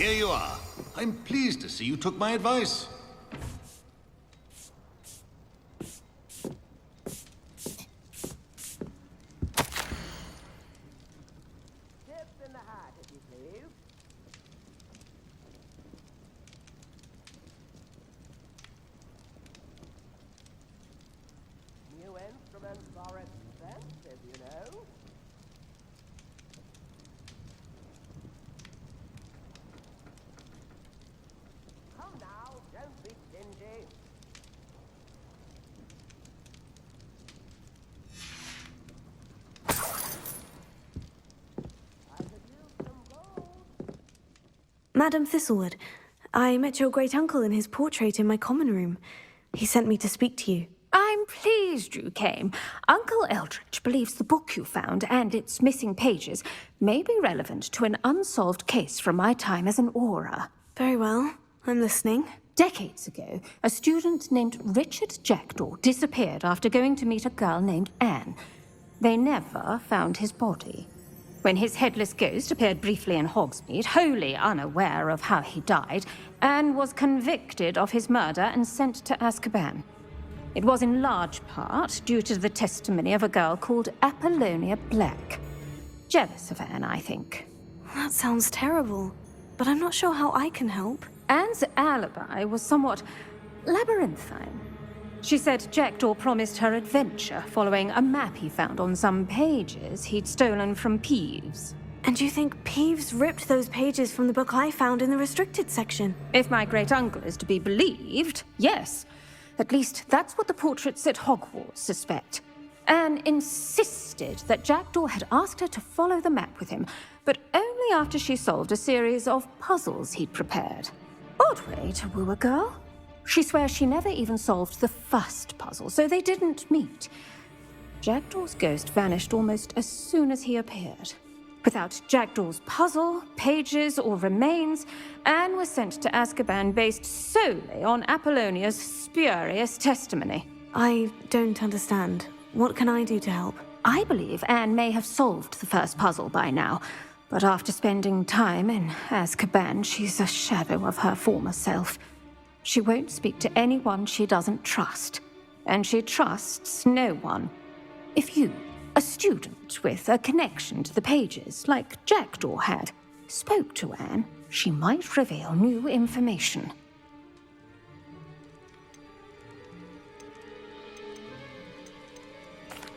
here you are. I'm pleased to see you took my advice. Madam Thistlewood, I met your great-uncle in his portrait in my common room. He sent me to speak to you. I'm pleased you came. Uncle Eldridge believes the book you found and its missing pages may be relevant to an unsolved case from my time as an aura. Very well. I'm listening. Decades ago, a student named Richard Jackdaw disappeared after going to meet a girl named Anne. They never found his body. When his headless ghost appeared briefly in Hogsmeade, wholly unaware of how he died, Anne was convicted of his murder and sent to Azkaban. It was in large part due to the testimony of a girl called Apollonia Black. Jealous of Anne, I think. That sounds terrible, but I'm not sure how I can help. Anne's alibi was somewhat labyrinthine. She said Jackdaw promised her adventure following a map he found on some pages he'd stolen from Peeves. And you think Peeves ripped those pages from the book I found in the restricted section? If my great-uncle is to be believed, yes. At least that's what the portraits at Hogwarts suspect. Anne insisted that Jackdaw had asked her to follow the map with him, but only after she solved a series of puzzles he'd prepared. Odd way to woo a girl. She swears she never even solved the first puzzle, so they didn't meet. Jackdaw's ghost vanished almost as soon as he appeared. Without Jackdaw's puzzle, pages, or remains, Anne was sent to Azkaban based solely on Apollonia's spurious testimony. I don't understand. What can I do to help? I believe Anne may have solved the first puzzle by now, but after spending time in Azkaban, she's a shadow of her former self. She won't speak to anyone she doesn't trust, and she trusts no one. If you, a student with a connection to the pages, like Jackdaw had, spoke to Anne, she might reveal new information.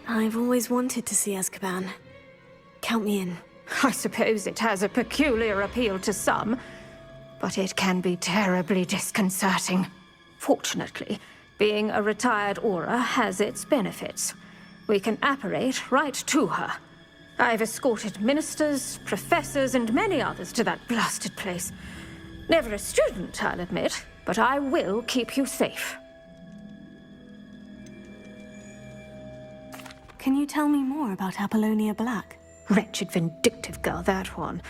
I've always wanted to see Azkaban. Count me in. I suppose it has a peculiar appeal to some, but it can be terribly disconcerting. Fortunately, being a retired aura has its benefits. We can apparate right to her. I've escorted ministers, professors, and many others to that blasted place. Never a student, I'll admit, but I will keep you safe. Can you tell me more about Apollonia Black? Wretched, vindictive girl, that one.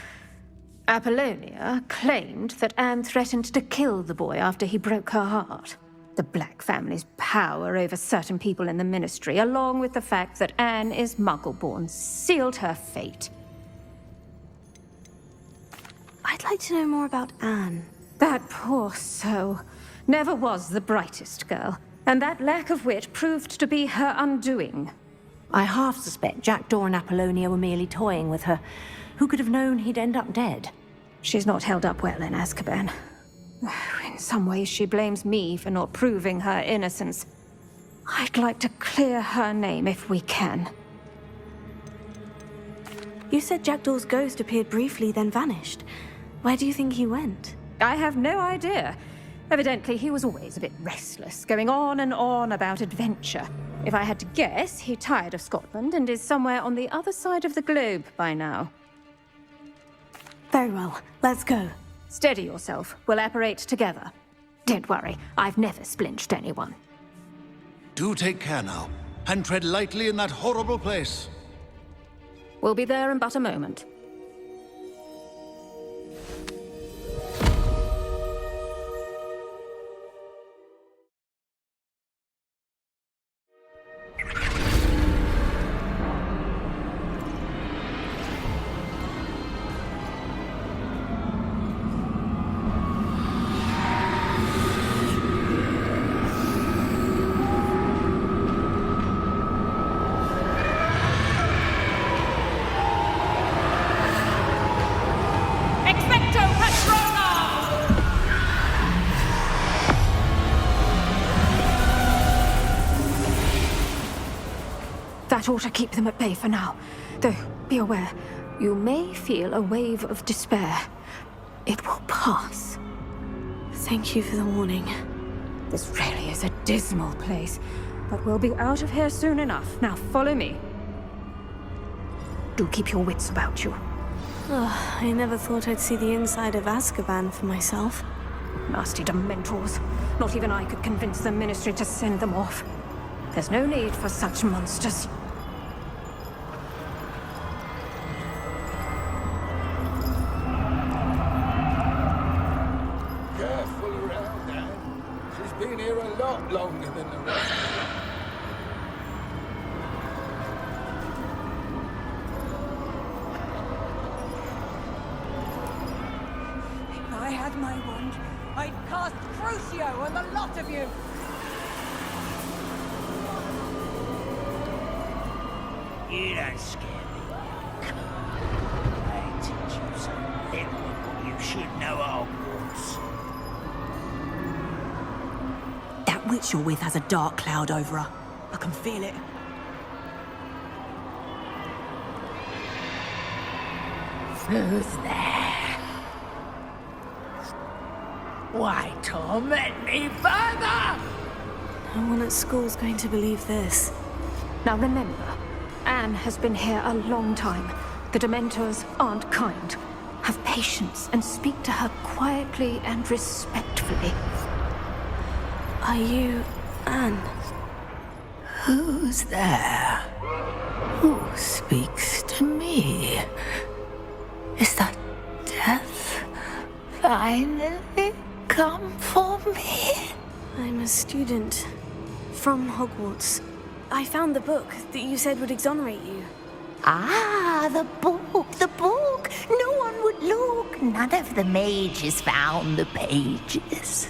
Apollonia claimed that Anne threatened to kill the boy after he broke her heart. The Black family's power over certain people in the Ministry, along with the fact that Anne is Muggle-born, sealed her fate. I'd like to know more about Anne. That poor soul never was the brightest girl, and that lack of wit proved to be her undoing. I half suspect Jackdaw and Apollonia were merely toying with her. Who could have known he'd end up dead? She's not held up well in Azkaban. In some ways, she blames me for not proving her innocence. I'd like to clear her name if we can. You said Jackdaw's ghost appeared briefly, then vanished. Where do you think he went? I have no idea. Evidently, he was always a bit restless, going on and on about adventure. If I had to guess, he tired of Scotland and is somewhere on the other side of the globe by now. Very well. Let's go. Steady yourself. We'll apparate together. Don't worry, I've never splinched anyone. Do take care now, and tread lightly in that horrible place. We'll be there in but a moment. That ought to keep them at bay for now. Though, be aware, you may feel a wave of despair. It will pass. Thank you for the warning. This really is a dismal place, but we'll be out of here soon enough. Now follow me. Do keep your wits about you. Ugh, I never thought I'd see the inside of Azkaban for myself. Nasty Dementors. Not even I could convince the Ministry to send them off. There's no need for such monsters. Careful around, Anne. She's been here a lot longer than the rest. If I had my wand, I'd cast Crucio on the lot of you! You don't scare me. I teach you some little what you should know at Hogwarts. That witch you're with has a dark cloud over her. I can feel it. Who's there? Why torment me further? No one at school's going to believe this. Now remember, Anne has been here a long time. The Dementors aren't kind. Have patience and speak to her quietly and respectfully. Are you Anne? Who's there? Who speaks to me? Is that death finally come for me? I'm a student from Hogwarts. I found the book that you said would exonerate you. Ah, the book, the book. No one would look. None of the mages found the pages.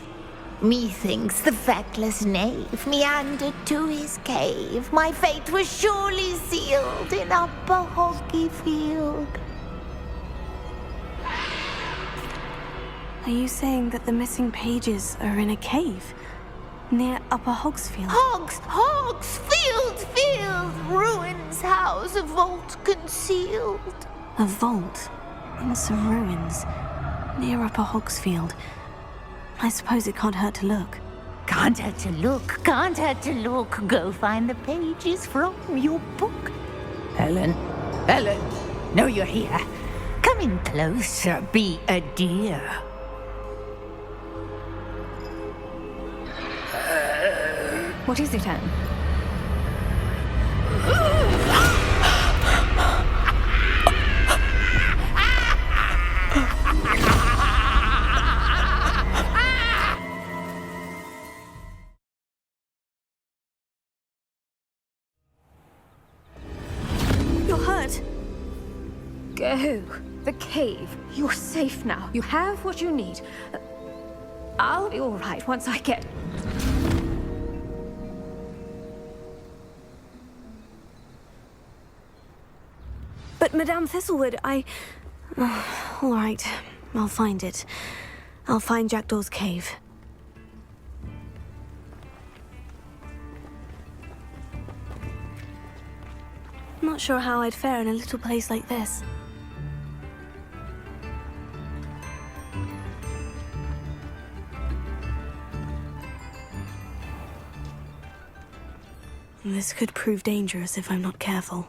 Methinks the feckless knave meandered to his cave. My fate was surely sealed in Upper Hogsfield. Are you saying that the missing pages are in a cave near Upper Hogsfield? Hogsfield, ruins house, a vault concealed. A vault in some ruins near Upper Hogsfield. I suppose it can't hurt to look. Can't hurt to look, can't hurt to look. Go find the pages from your book. Helen, know you're here. Come in closer, be a dear. What is it, Anne? You're hurt. Go. The cave. You're safe now. You have what you need. I'll be all right once I get... But Madame Thistlewood, all right, I'll find it. I'll find Jackdaw's cave. Not sure how I'd fare in a little place like this. This could prove dangerous if I'm not careful.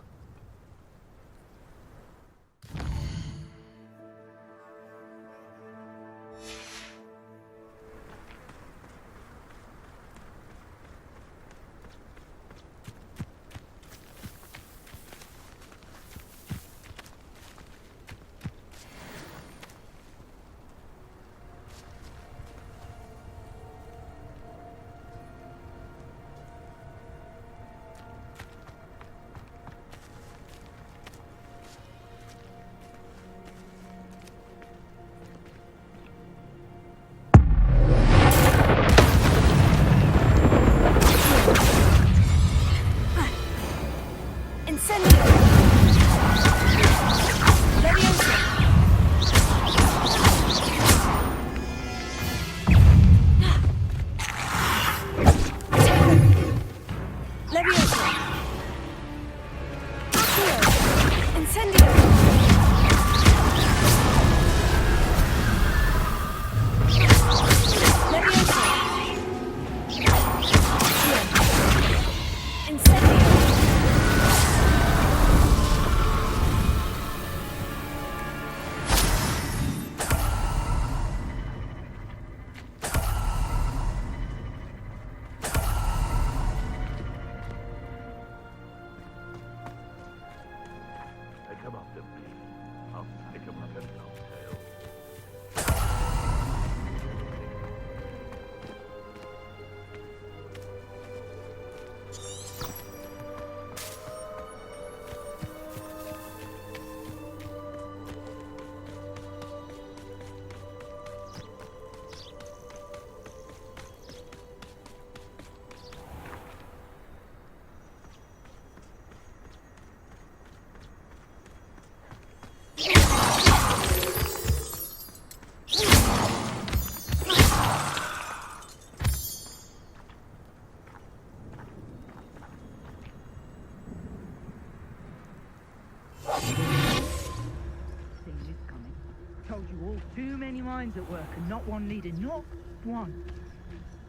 minds at work and not one leader, not one.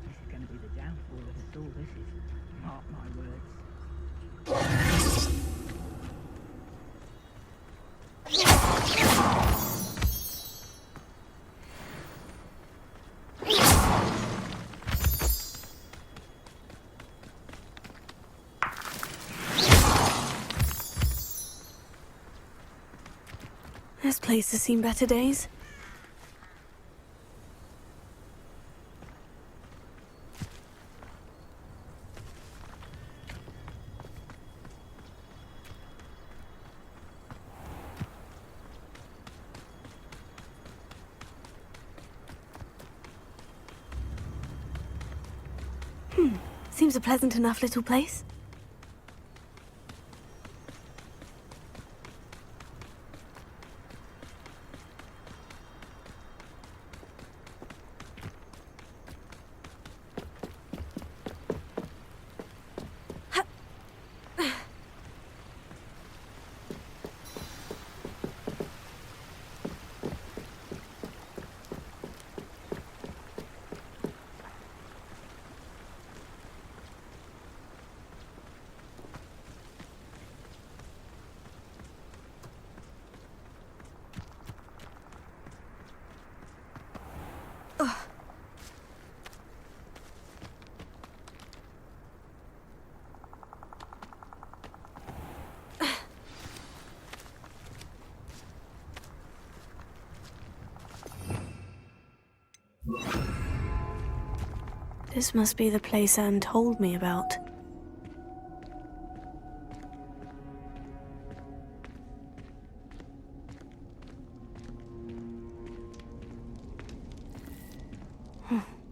This is going to be the downfall of us all, this is. Mark my words. This place has seen better days. Seems a pleasant enough little place. This must be the place Anne told me about.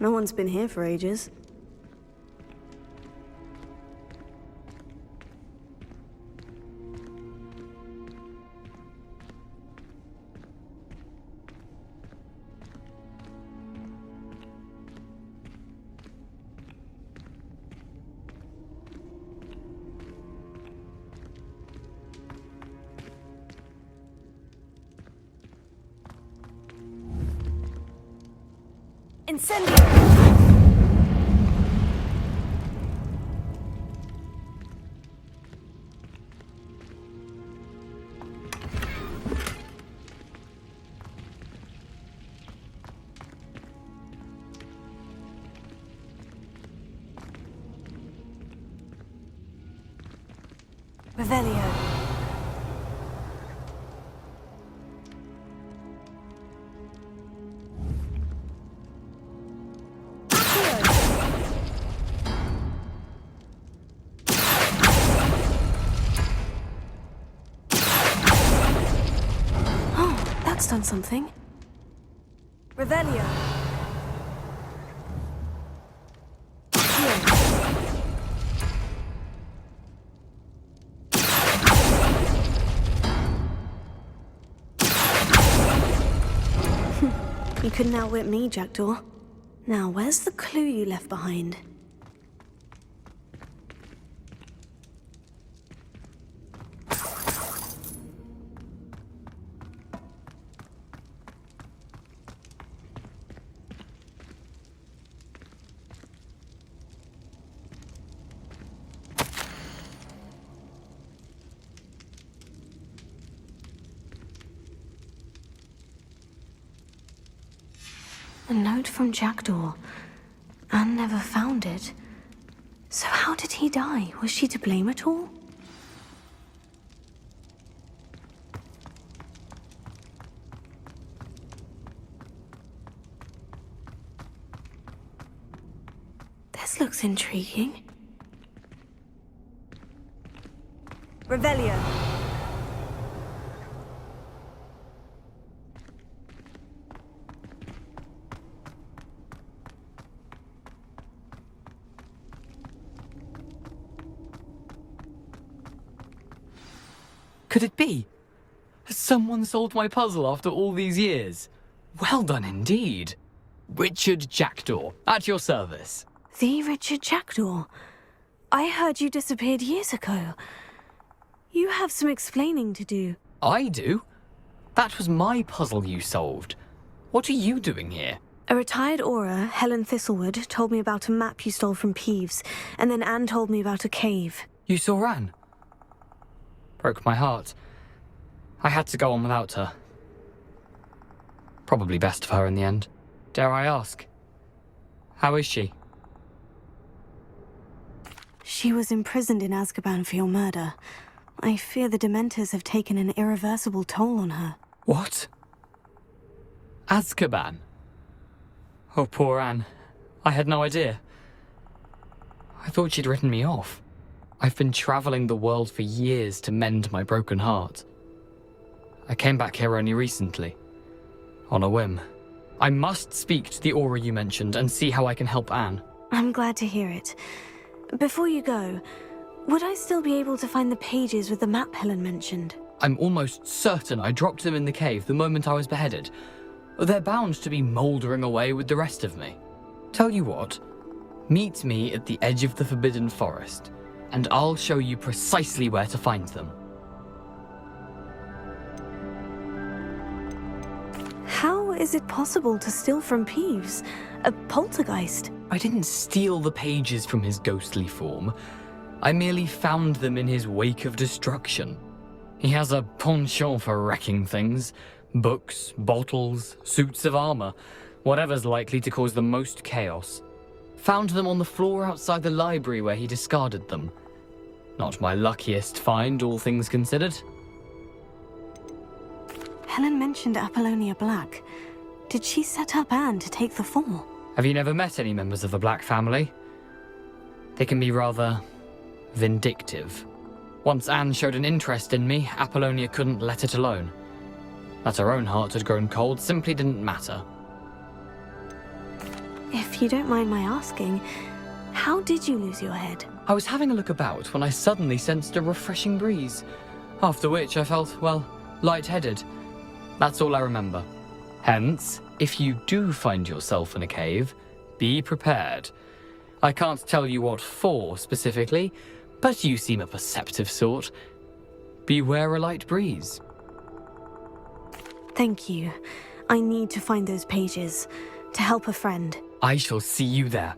No one's been here for ages. Incendio! Revelio. That's done something. Revelio. You couldn't outwit me, Jackdaw. Now, where's the clue you left behind? A note from Jackdaw. Anne never found it. So how did he die? Was she to blame at all? This looks intriguing. Revelio. Could it be? Has someone solved my puzzle after all these years? Well done indeed. Richard Jackdaw, at your service. The Richard Jackdaw? I heard you disappeared years ago. You have some explaining to do. I do? That was my puzzle you solved. What are you doing here? A retired Auror, Helen Thistlewood, told me about a map you stole from Peeves, and then Anne told me about a cave. You saw Anne? Broke my heart. I had to go on without her. Probably best for her in the end. Dare I ask? How is she? She was imprisoned in Azkaban for your murder. I fear the Dementors have taken an irreversible toll on her. What? Azkaban? Oh, poor Anne. I had no idea. I thought she'd written me off. I've been traveling the world for years to mend my broken heart. I came back here only recently. On a whim. I must speak to the Auror you mentioned and see how I can help Anne. I'm glad to hear it. Before you go, would I still be able to find the pages with the map Helen mentioned? I'm almost certain I dropped them in the cave the moment I was beheaded. They're bound to be mouldering away with the rest of me. Tell you what, meet me at the edge of the Forbidden Forest, and I'll show you precisely where to find them. How is it possible to steal from Peeves? A poltergeist? I didn't steal the pages from his ghostly form. I merely found them in his wake of destruction. He has a penchant for wrecking things. Books, bottles, suits of armor, whatever's likely to cause the most chaos. Found them on the floor outside the library where he discarded them. Not my luckiest find, all things considered. Helen mentioned Apollonia Black. Did she set up Anne to take the fall? Have you never met any members of the Black family? They can be rather vindictive. Once Anne showed an interest in me, Apollonia couldn't let it alone. That her own heart had grown cold simply didn't matter. If you don't mind my asking, how did you lose your head? I was having a look about when I suddenly sensed a refreshing breeze, after which I felt, well, lightheaded. That's all I remember. Hence, if you do find yourself in a cave, be prepared. I can't tell you what for specifically, but you seem a perceptive sort. Beware a light breeze. Thank you. I need to find those pages to help a friend. I shall see you there.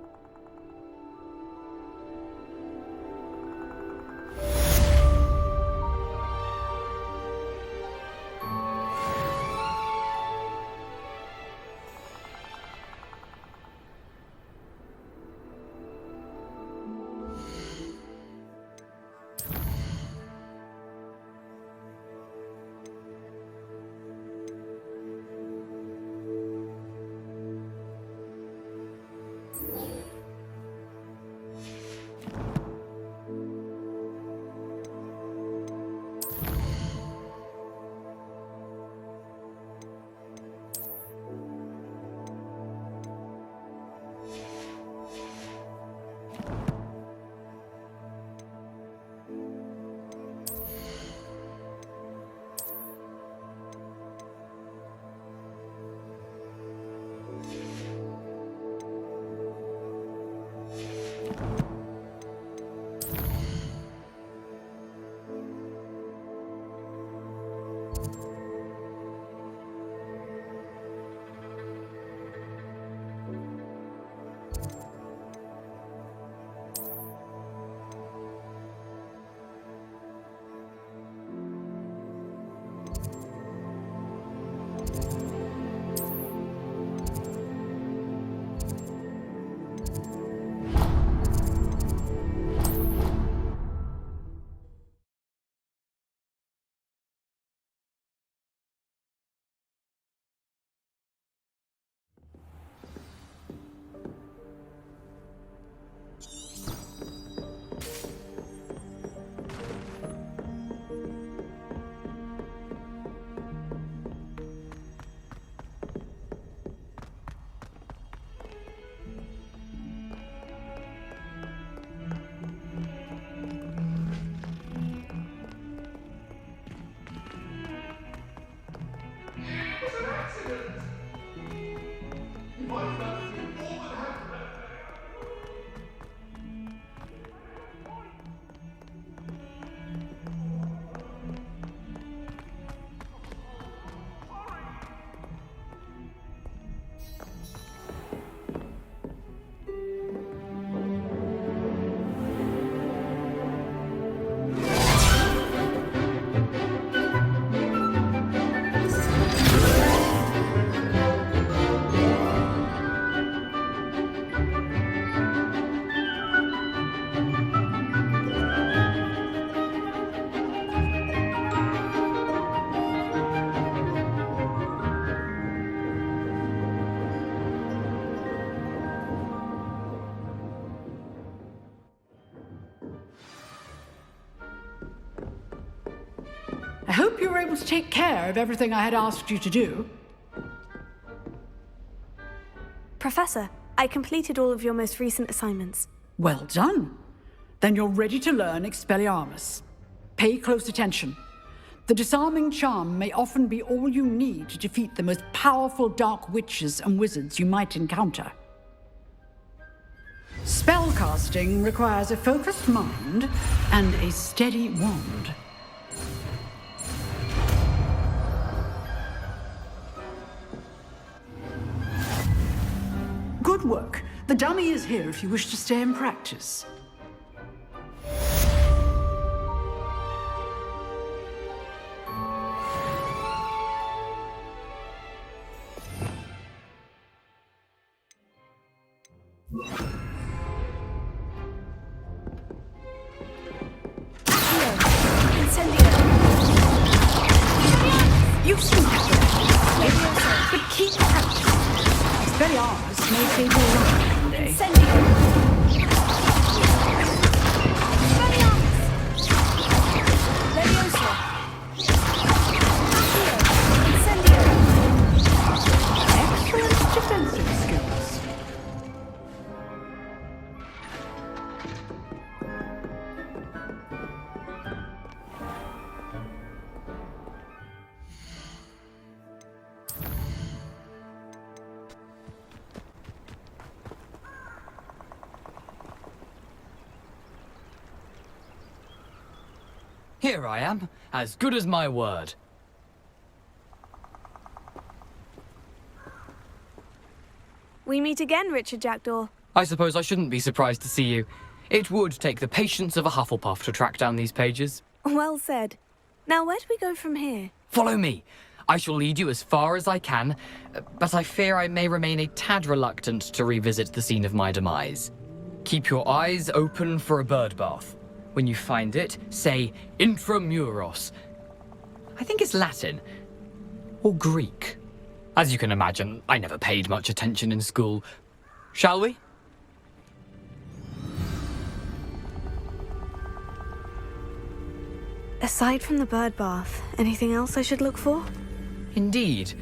hope you were able to take care of everything I had asked you to do. Professor, I completed all of your most recent assignments. Well done. Then you're ready to learn Expelliarmus. Pay close attention. The disarming charm may often be all you need to defeat the most powerful dark witches and wizards you might encounter. Spellcasting requires a focused mind and a steady wand. Good work. The dummy is here if you wish to stay and practice. You've seen that, but keep practicing. Expelliarmus may save your life one day. Excellent defensive skills. Here I am, as good as my word. We meet again, Richard Jackdaw. I suppose I shouldn't be surprised to see you. It would take the patience of a Hufflepuff to track down these pages. Well said. Now, where do we go from here? Follow me. I shall lead you as far as I can, but I fear I may remain a tad reluctant to revisit the scene of my demise. Keep your eyes open for a bird bath. When you find it, say intramuros. I think it's Latin. Or Greek. As you can imagine, I never paid much attention in school. Shall we? Aside from the bird bath, anything else I should look for? Indeed.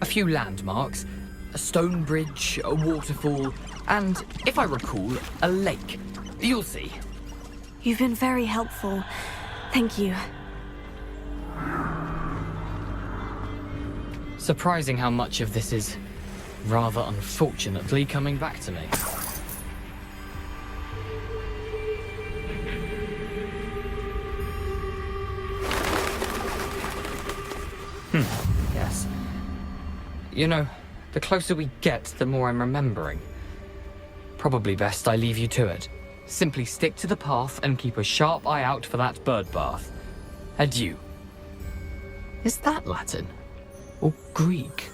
A few landmarks, a stone bridge, a waterfall, and, if I recall, a lake. You'll see. You've been very helpful. Thank you. Surprising how much of this is, rather unfortunately, coming back to me. Yes. You know, the closer we get, the more I'm remembering. Probably best I leave you to it. Simply stick to the path and keep a sharp eye out for that bird bath. Adieu. Is that Latin? Or Greek?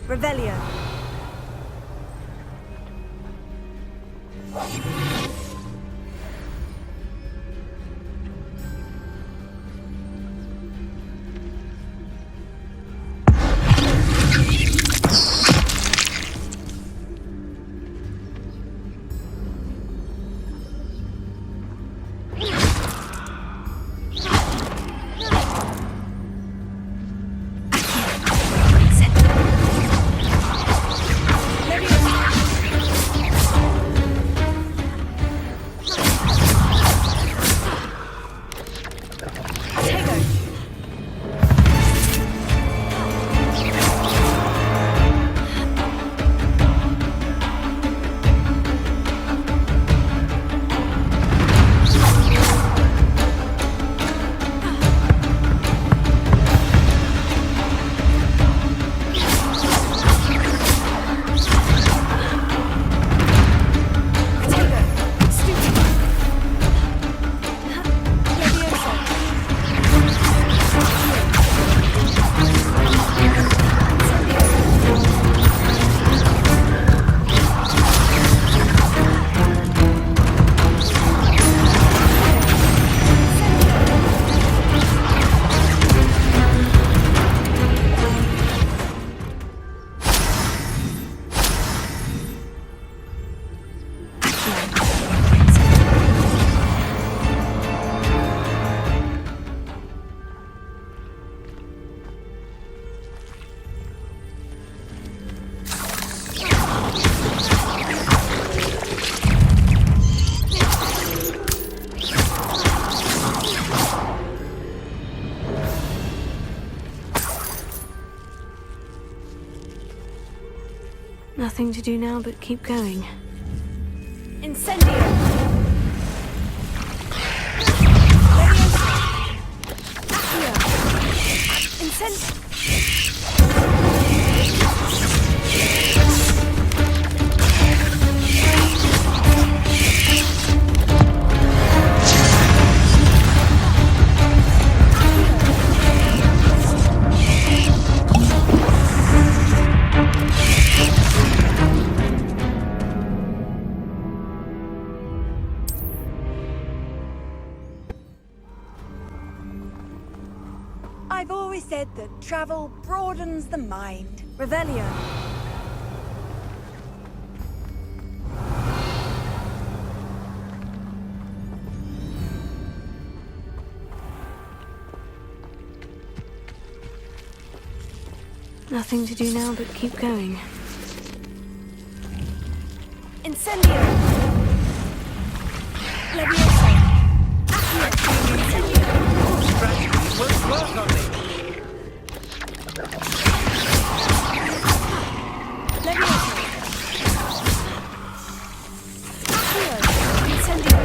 Revelio. Nothing to do now but keep going. Incendio! I've always said that travel broadens the mind. Revelio. Nothing to do now but keep going. Incendio! Leviosa! Accio! Incendio! Strategy won't work on me. Leviosa! Accio! Incendio!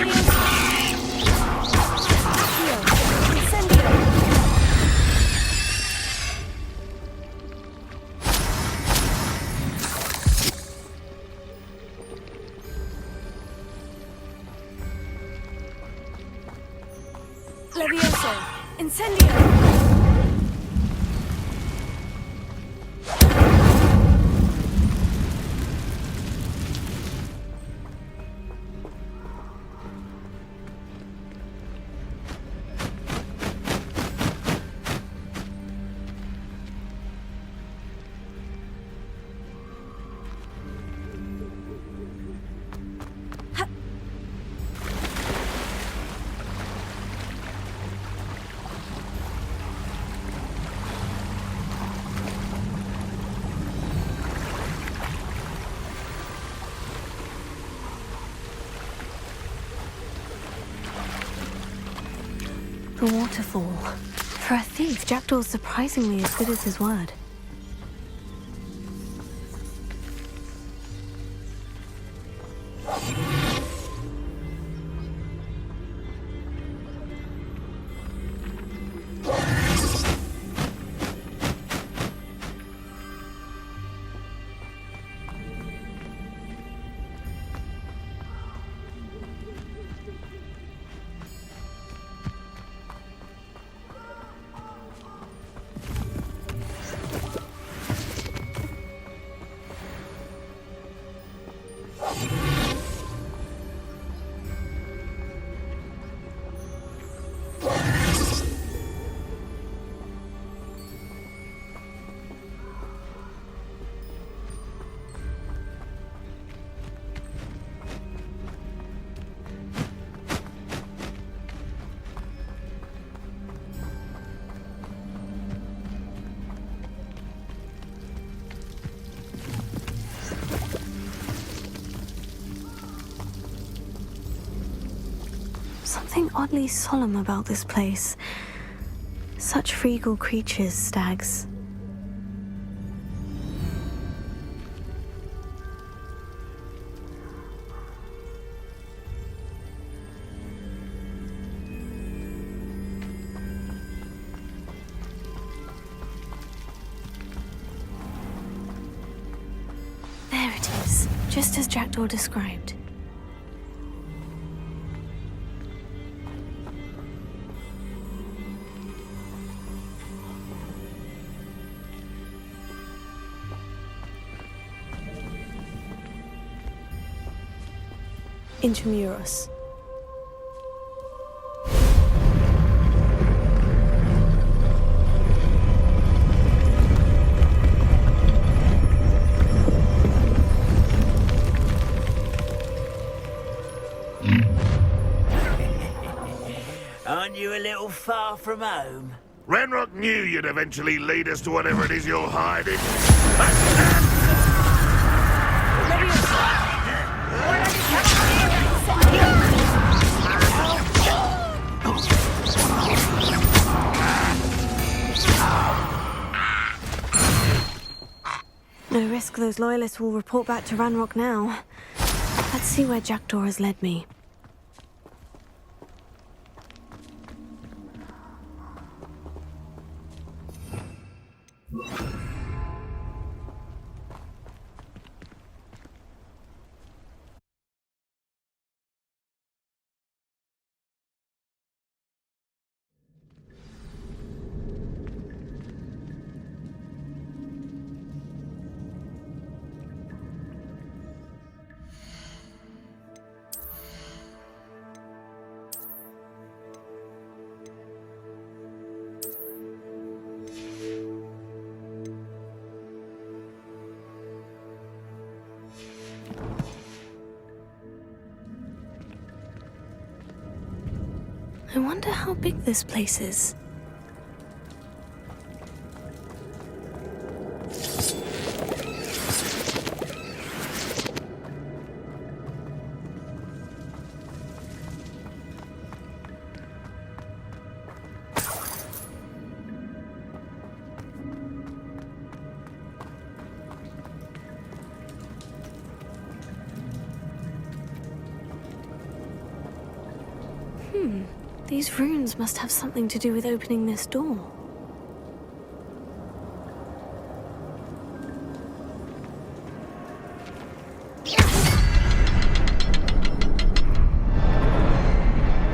Leviosa! Accio! Incendio! Levioso! Incendio! The waterfall. For a thief, Jackdaw's surprisingly as good as his word. Something oddly solemn about this place. Such regal creatures, stags. There it is, just as Jackdaw described. Intramuros. Aren't you a little far from home? Ranrock knew you'd eventually lead us to whatever it is you're hiding. those loyalists will report back to Ranrock now. Let's see where Jackdaw has led me. I wonder how big this place is. These runes must have something to do with opening this door.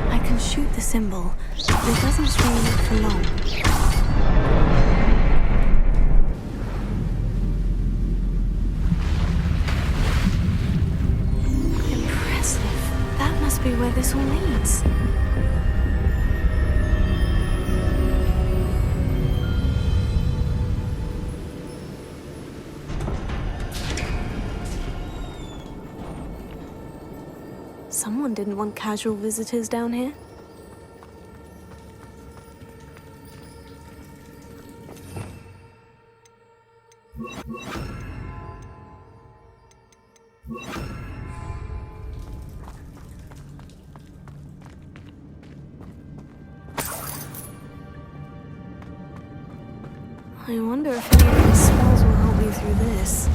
I can shoot the symbol, but it doesn't stay in it for long. Impressive. That must be where this all leads. Someone didn't want casual visitors down here. I wonder if any of these spells will help me through this.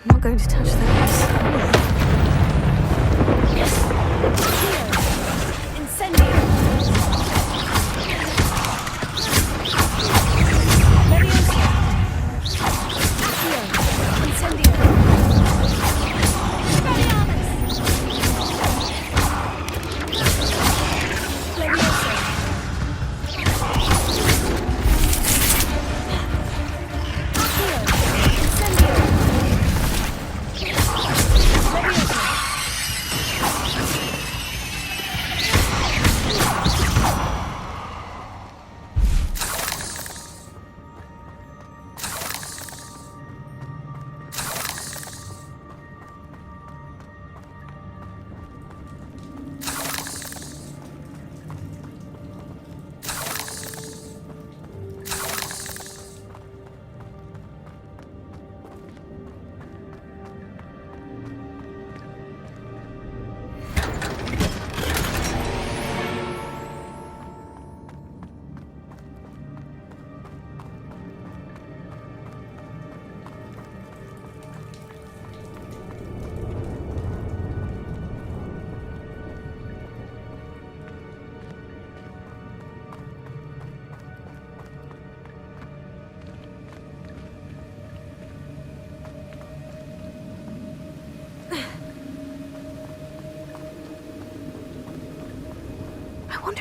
I'm not going to touch those.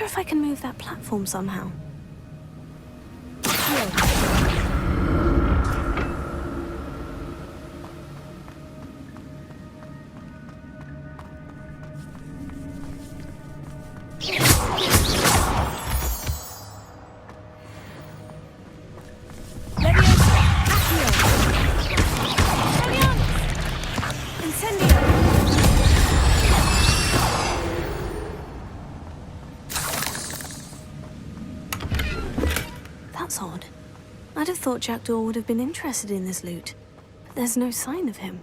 wonder if I can move that platform somehow. That's odd. I'd have thought Jackdaw would have been interested in this loot, but there's no sign of him.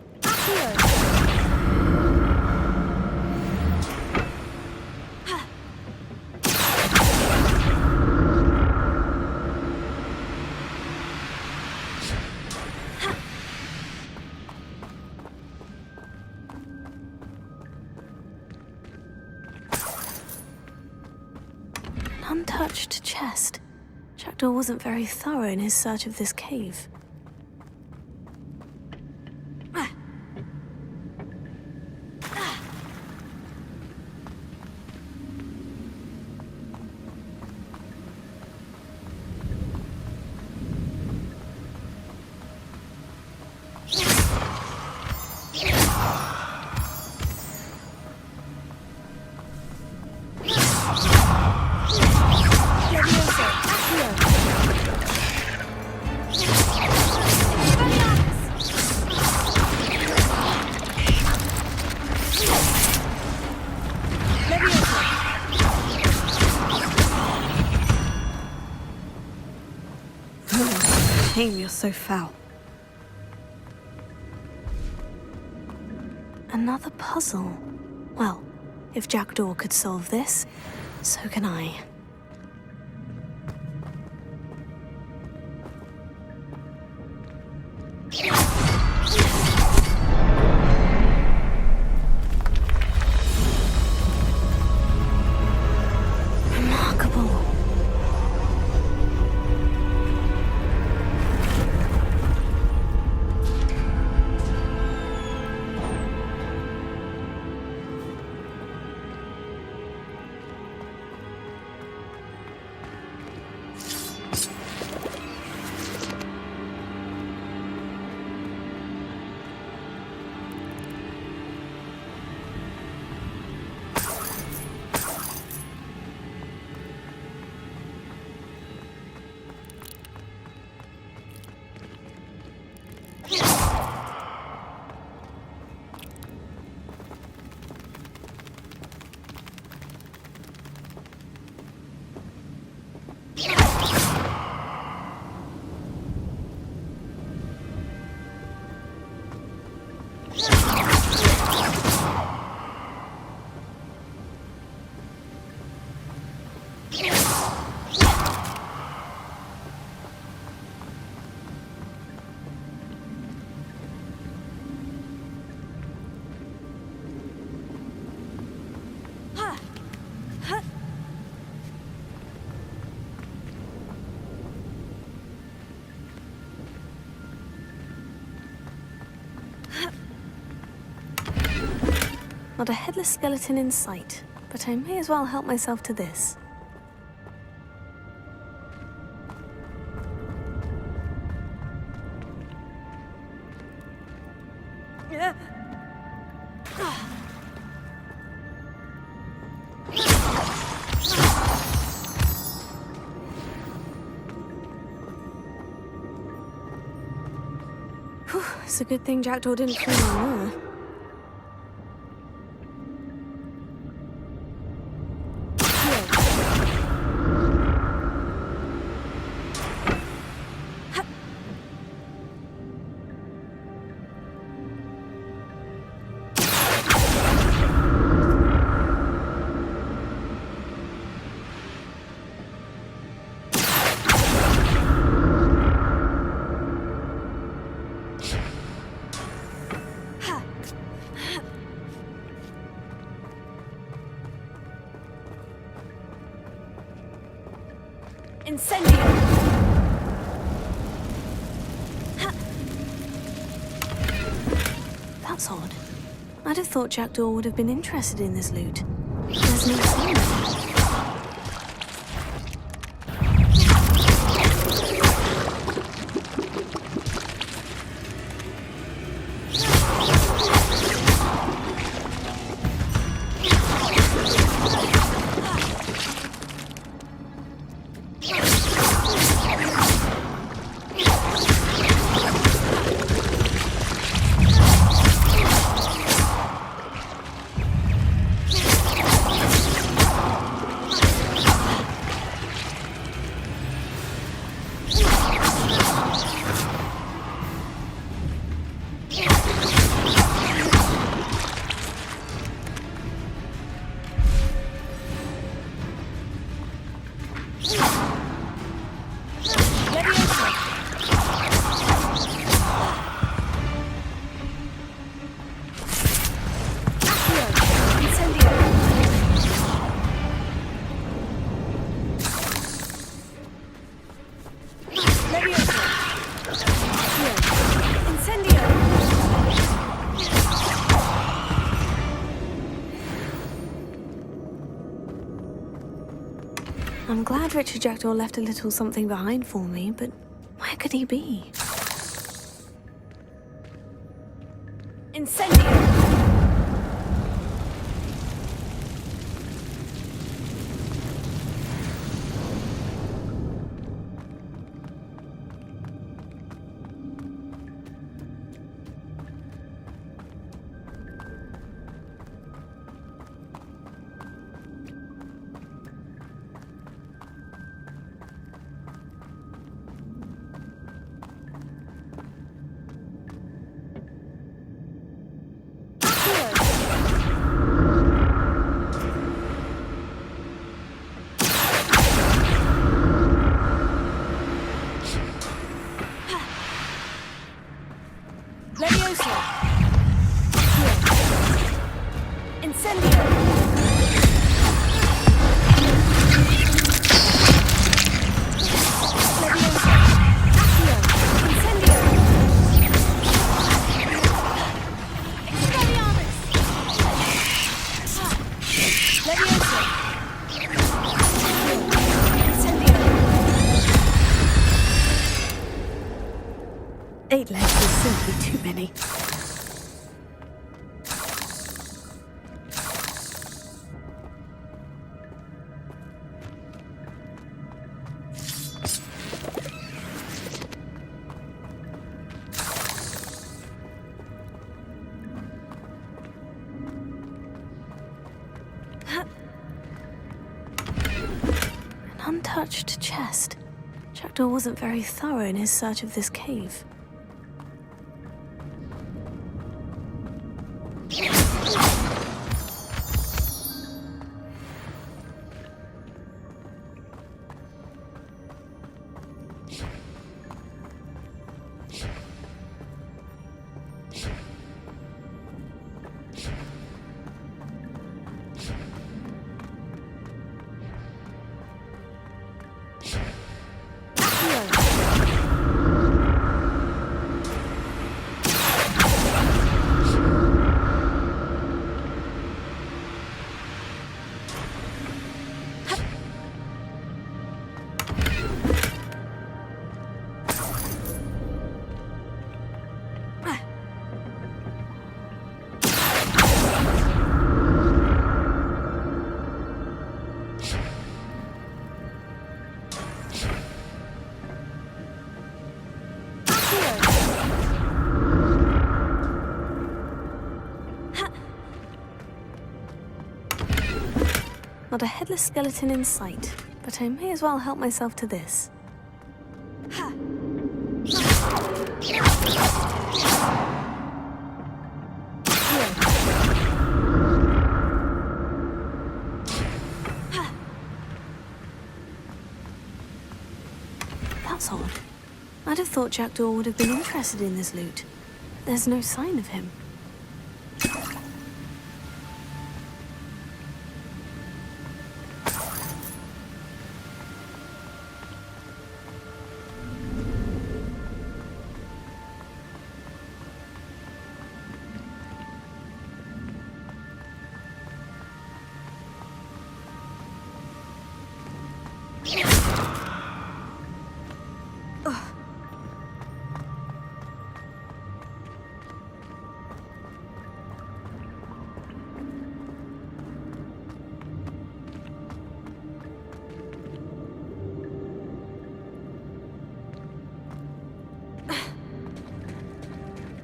An untouched chest. Jackdaw wasn't very thorough in his search of this cave. You're so foul. Another puzzle. Well, if Jackdaw could solve this, so can I. Remarkable. Not a headless skeleton in sight, but I may as well help myself to this. Whew, it's a good thing Jackdaw didn't fall on there. That's odd. I'd have thought Jackdaw would have been interested in this loot. There's no sign of it. I'm glad Richard Jackdaw left a little something behind for me, but where could he be? Incendio! Untouched chest. Jackdaw wasn't very thorough in his search of this cave. Not a headless skeleton in sight, but I may as well help myself to this. That's odd. I'd have thought Jackdaw would have been interested in this loot. There's no sign of him.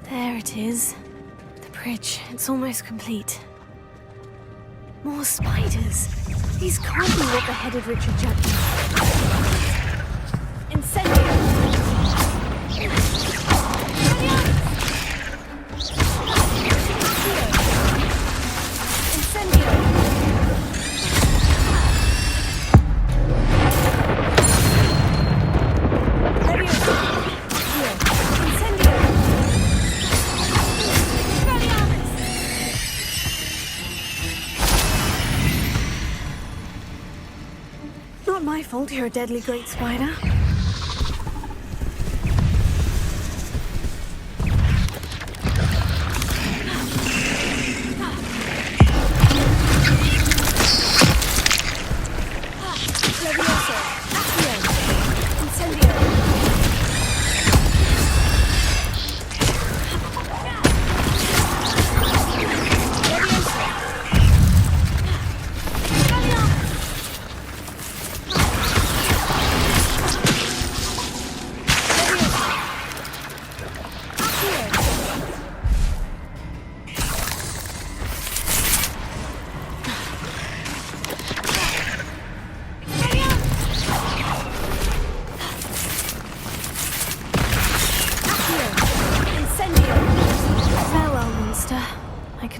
There it is. The bridge. It's almost complete. More spiders. These can't be what beheaded Richard Jackdaw. Incendio! Not my fault you're a deadly great spider. Levioso.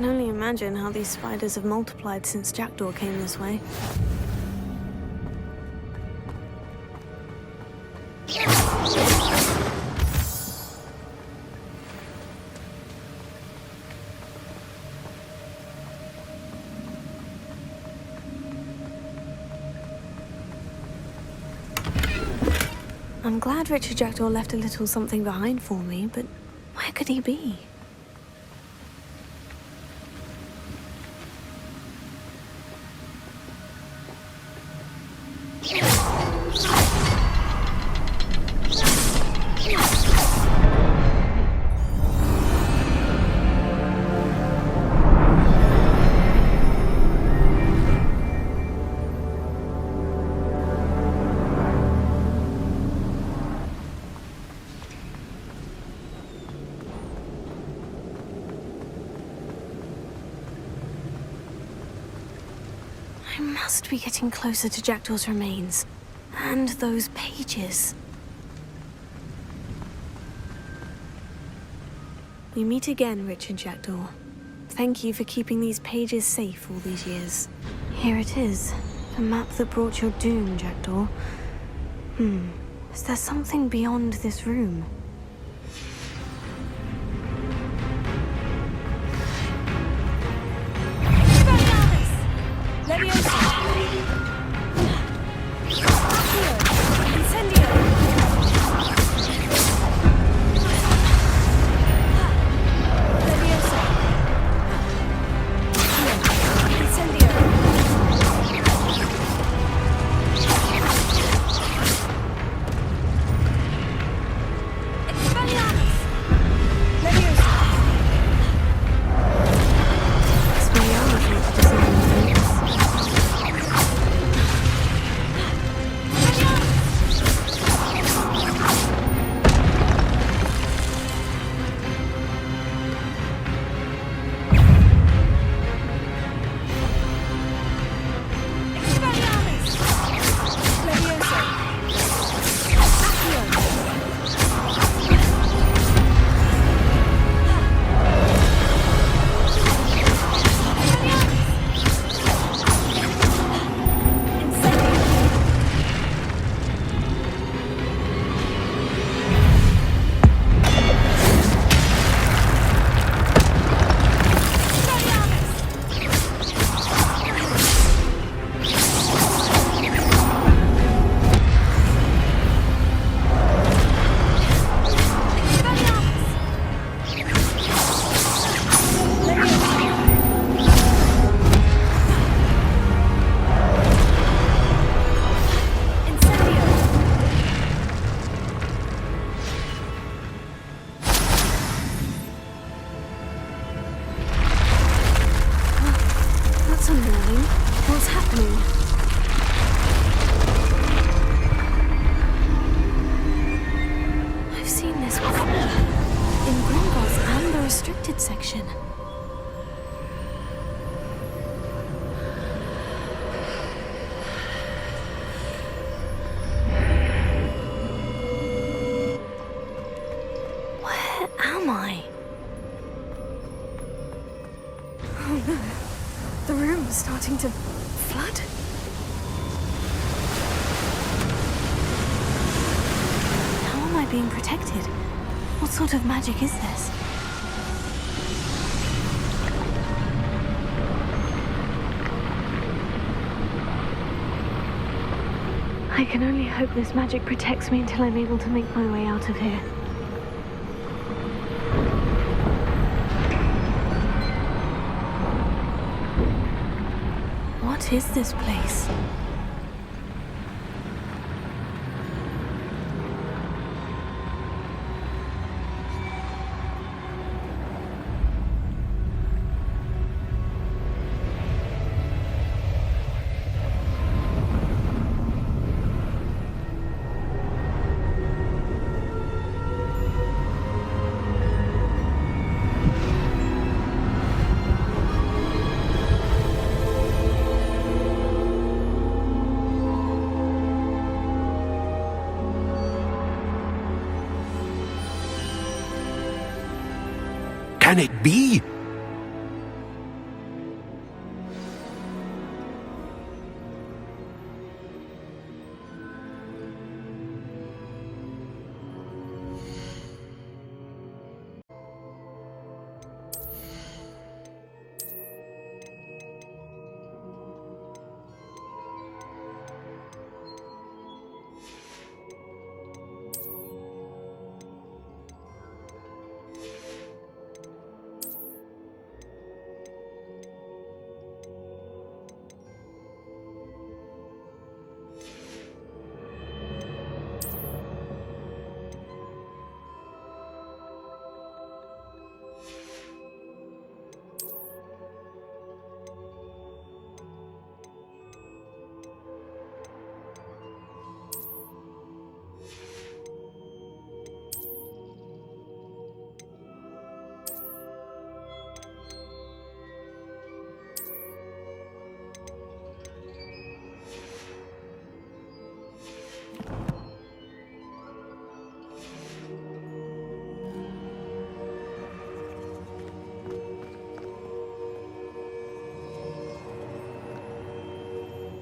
only imagine how these spiders have multiplied since Jackdaw came this way. I'm glad Richard Jackdaw left a little something behind for me, but where could he be? I must be getting closer to Jackdaw's remains. And those pages. We meet again, Richard Jackdaw. Thank you for keeping these pages safe all these years. Here it is. The map that brought your doom, Jackdaw. Is there something beyond this room? What's happening? I've seen this before. In Gringotts and the restricted section. Where am I? Oh no. The room's starting to flood. How am I being protected? What sort of magic is this? I can only hope this magic protects me until I'm able to make my way out of here. What is this place? Can it be?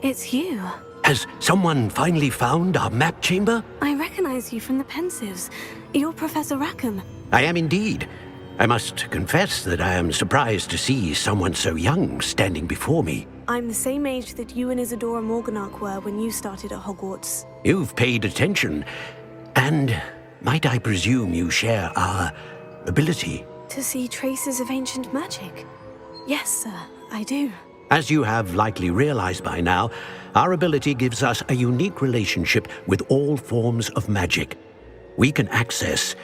It's you. Has someone finally found our map chamber? I recognize you from the Pensives. You're Professor Rackham. I am indeed. I must confess that I am surprised to see someone so young standing before me. I'm the same age that you and Isadora Morganach were when you started at Hogwarts. You've paid attention. And might I presume you share our ability? To see traces of ancient magic? Yes, sir, I do. As you have likely realized by now, our ability gives us a unique relationship with all forms of magic. We can access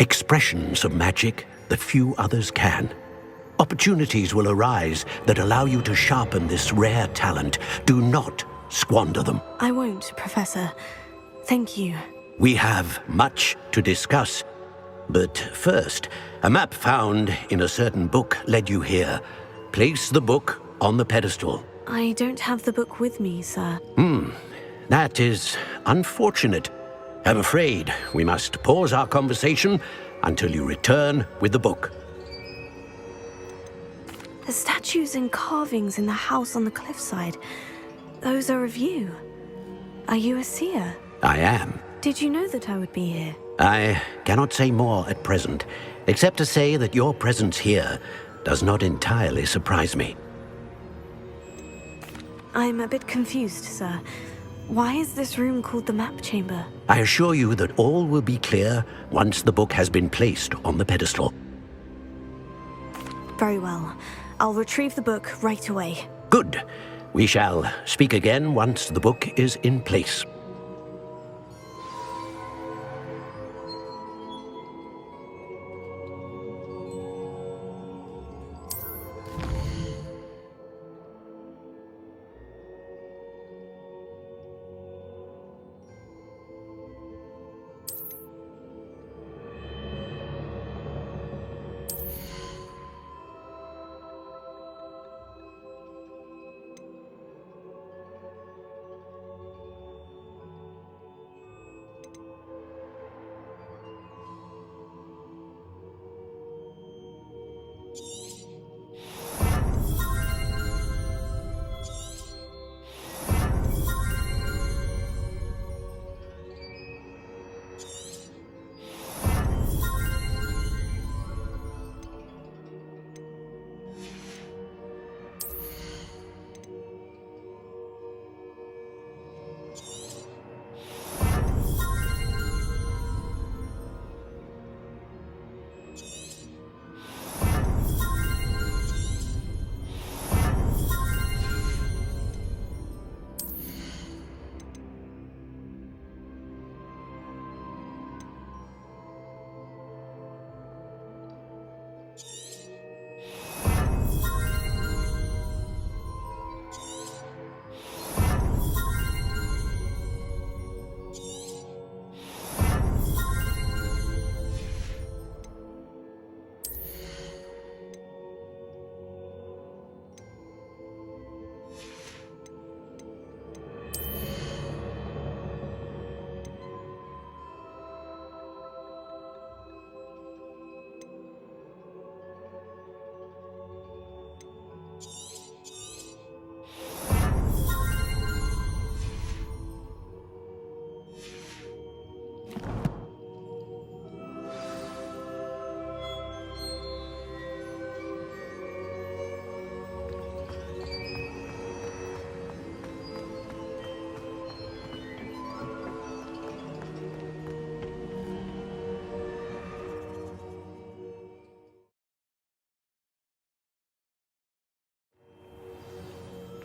expressions of magic that few others can. Opportunities will arise that allow you to sharpen this rare talent. Do not squander them. I won't, Professor. Thank you. We have much to discuss. But first, a map found in a certain book led you here. Place the book on the pedestal. I don't have the book with me, sir. That is unfortunate. I'm afraid we must pause our conversation until you return with the book. The statues and carvings in the house on the cliffside, those are of you. Are you a seer? I am. Did you know that I would be here? I cannot say more at present, except to say that your presence here does not entirely surprise me. I'm a bit confused, sir. Why is this room called the map chamber? I assure you that all will be clear once the book has been placed on the pedestal. Very well. I'll retrieve the book right away. Good. We shall speak again once the book is in place.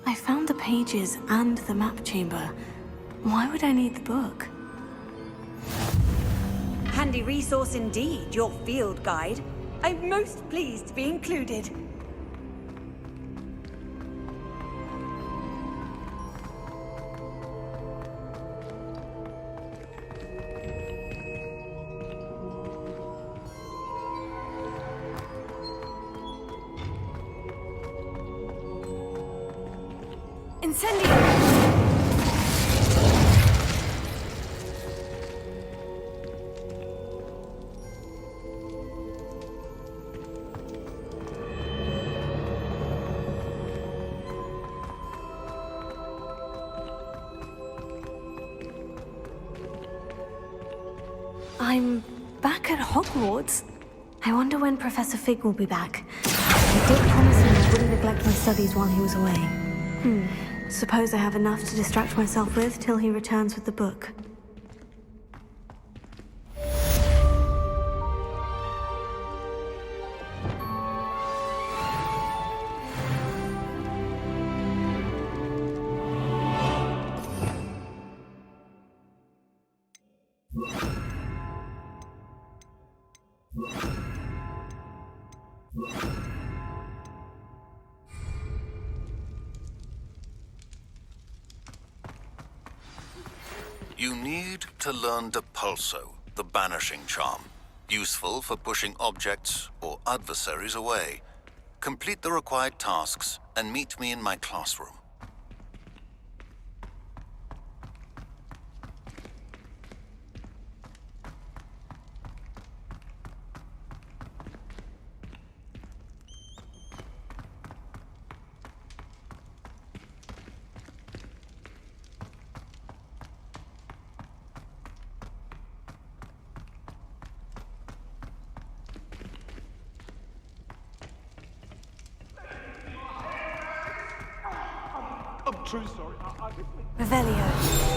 I found the pages and the map chamber. Why would I need the book? Handy resource indeed, your field guide. I'm most pleased to be included. I'm back at Hogwarts. I wonder when Professor Fig will be back. I did promise him I wouldn't neglect my studies while he was away. Suppose I have enough to distract myself with till he returns with the book. You need to learn Depulso, the banishing charm. Useful for pushing objects or adversaries away. Complete the required tasks and meet me in my classroom. I'm true sorry. Revelio.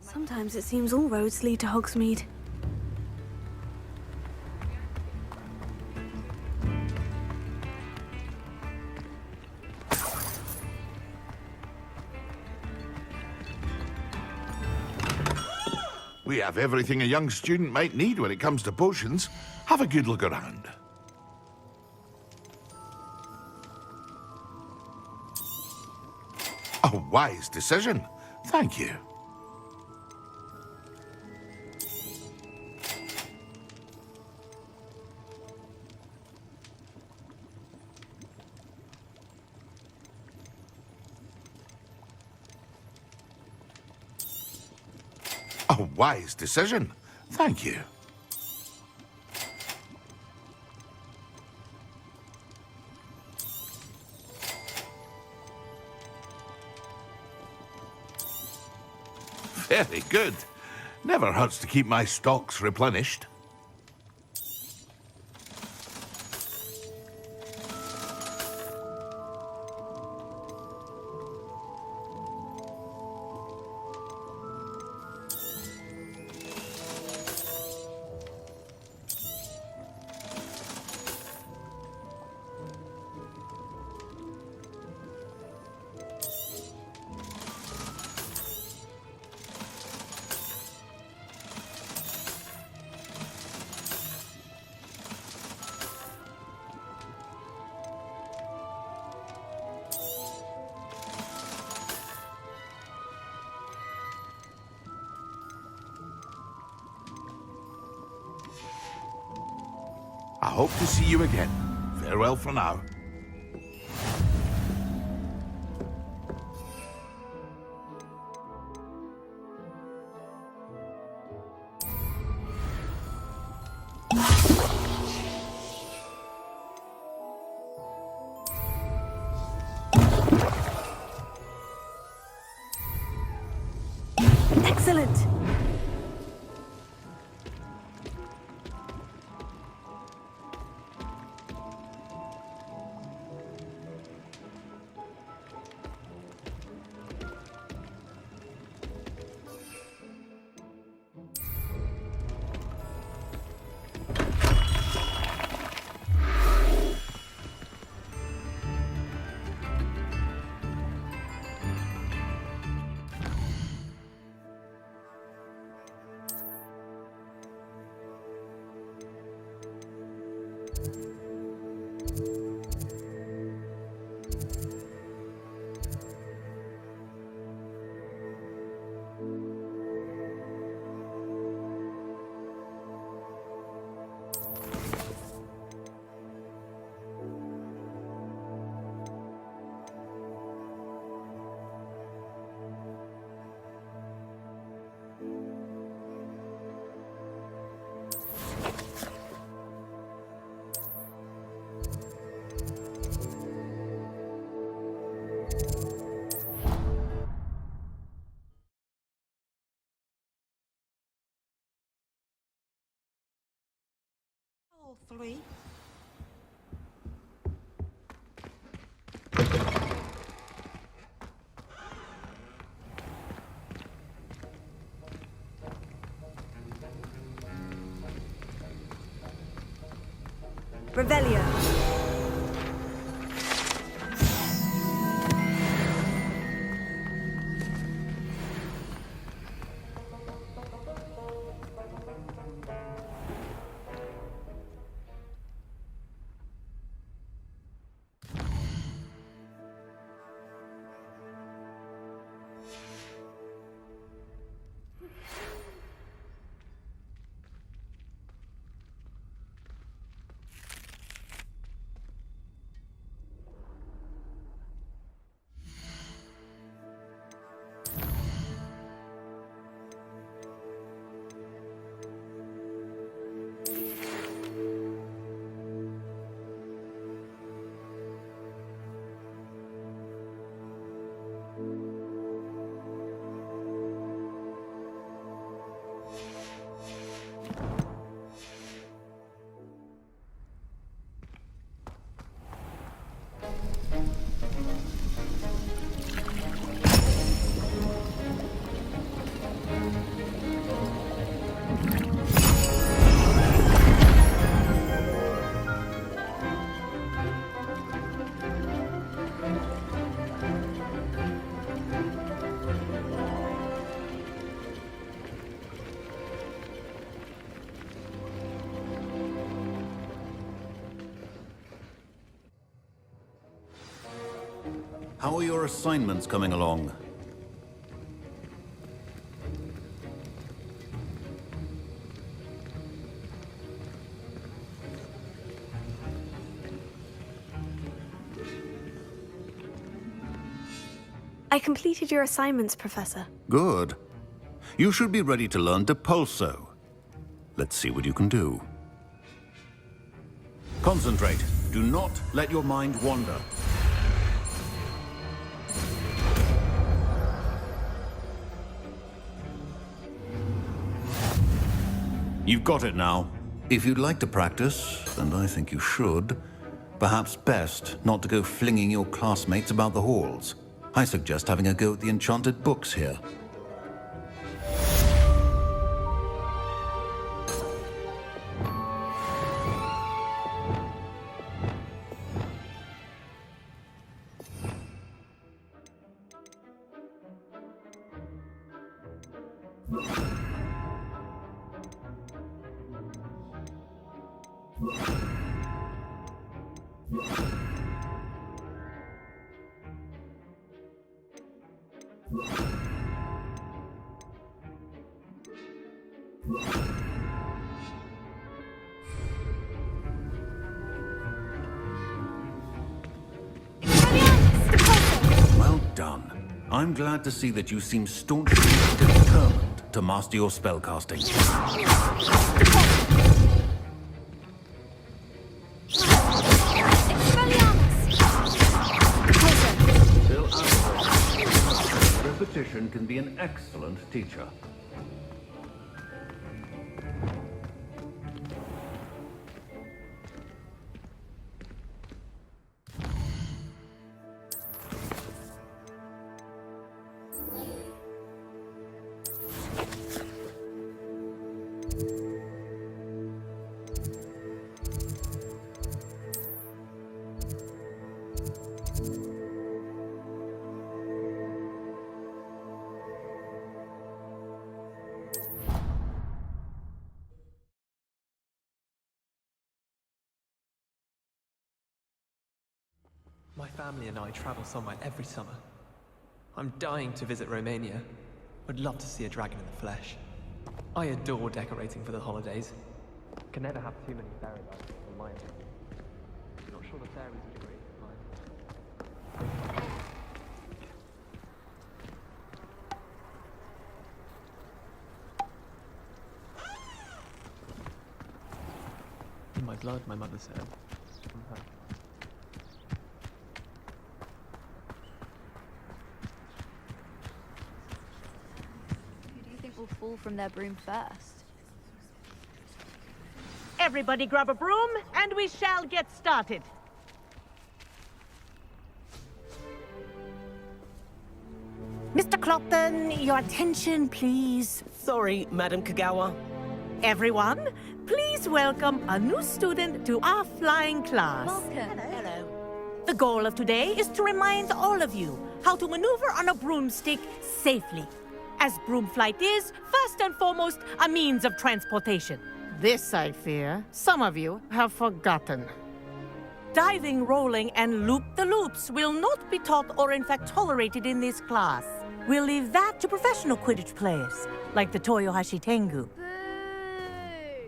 Sometimes it seems all roads lead to Hogsmeade. We have everything a young student might need when it comes to potions. Have a good look around. A wise decision. Thank you. A wise decision. Thank you. Very good. Never hurts to keep my stocks replenished. I hope to see you again. Farewell for now. All three. Revelio. How are your assignments coming along? I completed your assignments, Professor. Good. You should be ready to learn Depulso. Let's see what you can do. Concentrate. Do not let your mind wander. You've got it now. If you'd like to practice, and I think you should, perhaps best not to go flinging your classmates about the halls. I suggest having a go at the enchanted books here. Well done. I'm glad to see that you seem staunchly determined to master your spellcasting. Repetition can be an excellent teacher. My family and I travel somewhere every summer. I'm dying to visit Romania. Would love to see a dragon in the flesh. I adore decorating for the holidays. Can never have too many fairy lights, in my opinion. Not sure the fairies would agree. In my blood, my mother said. From her. Who do you think will fall from their broom first? Everybody grab a broom, and we shall get started. Mr. Clopton, your attention, please. Sorry, Madam Kagawa. Everyone, please welcome a new student to our flying class. Welcome. Hello. The goal of today is to remind all of you how to maneuver on a broomstick safely, as broom flight is, first and foremost, a means of transportation. This, I fear, some of you have forgotten. Diving, rolling, and loop-the-loops will not be taught or in fact tolerated in this class. We'll leave that to professional Quidditch players, like the Toyohashi Tengu.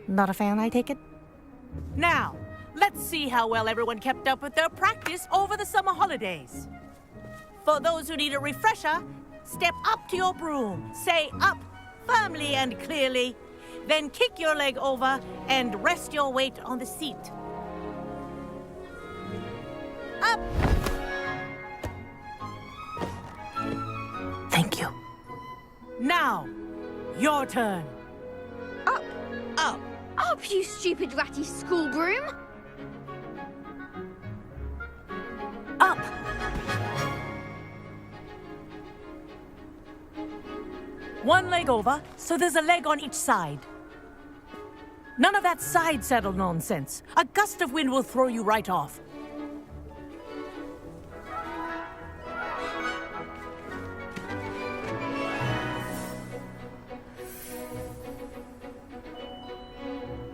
Not a fan, I take it? Now, let's see how well everyone kept up with their practice over the summer holidays. For those who need a refresher, step up to your broom, say up firmly and clearly, then kick your leg over and rest your weight on the seat. Up! Thank you. Now, your turn. Up! Up! Up, you stupid ratty school broom! Up! One leg over, so there's a leg on each side. None of that side saddle nonsense. A gust of wind will throw you right off.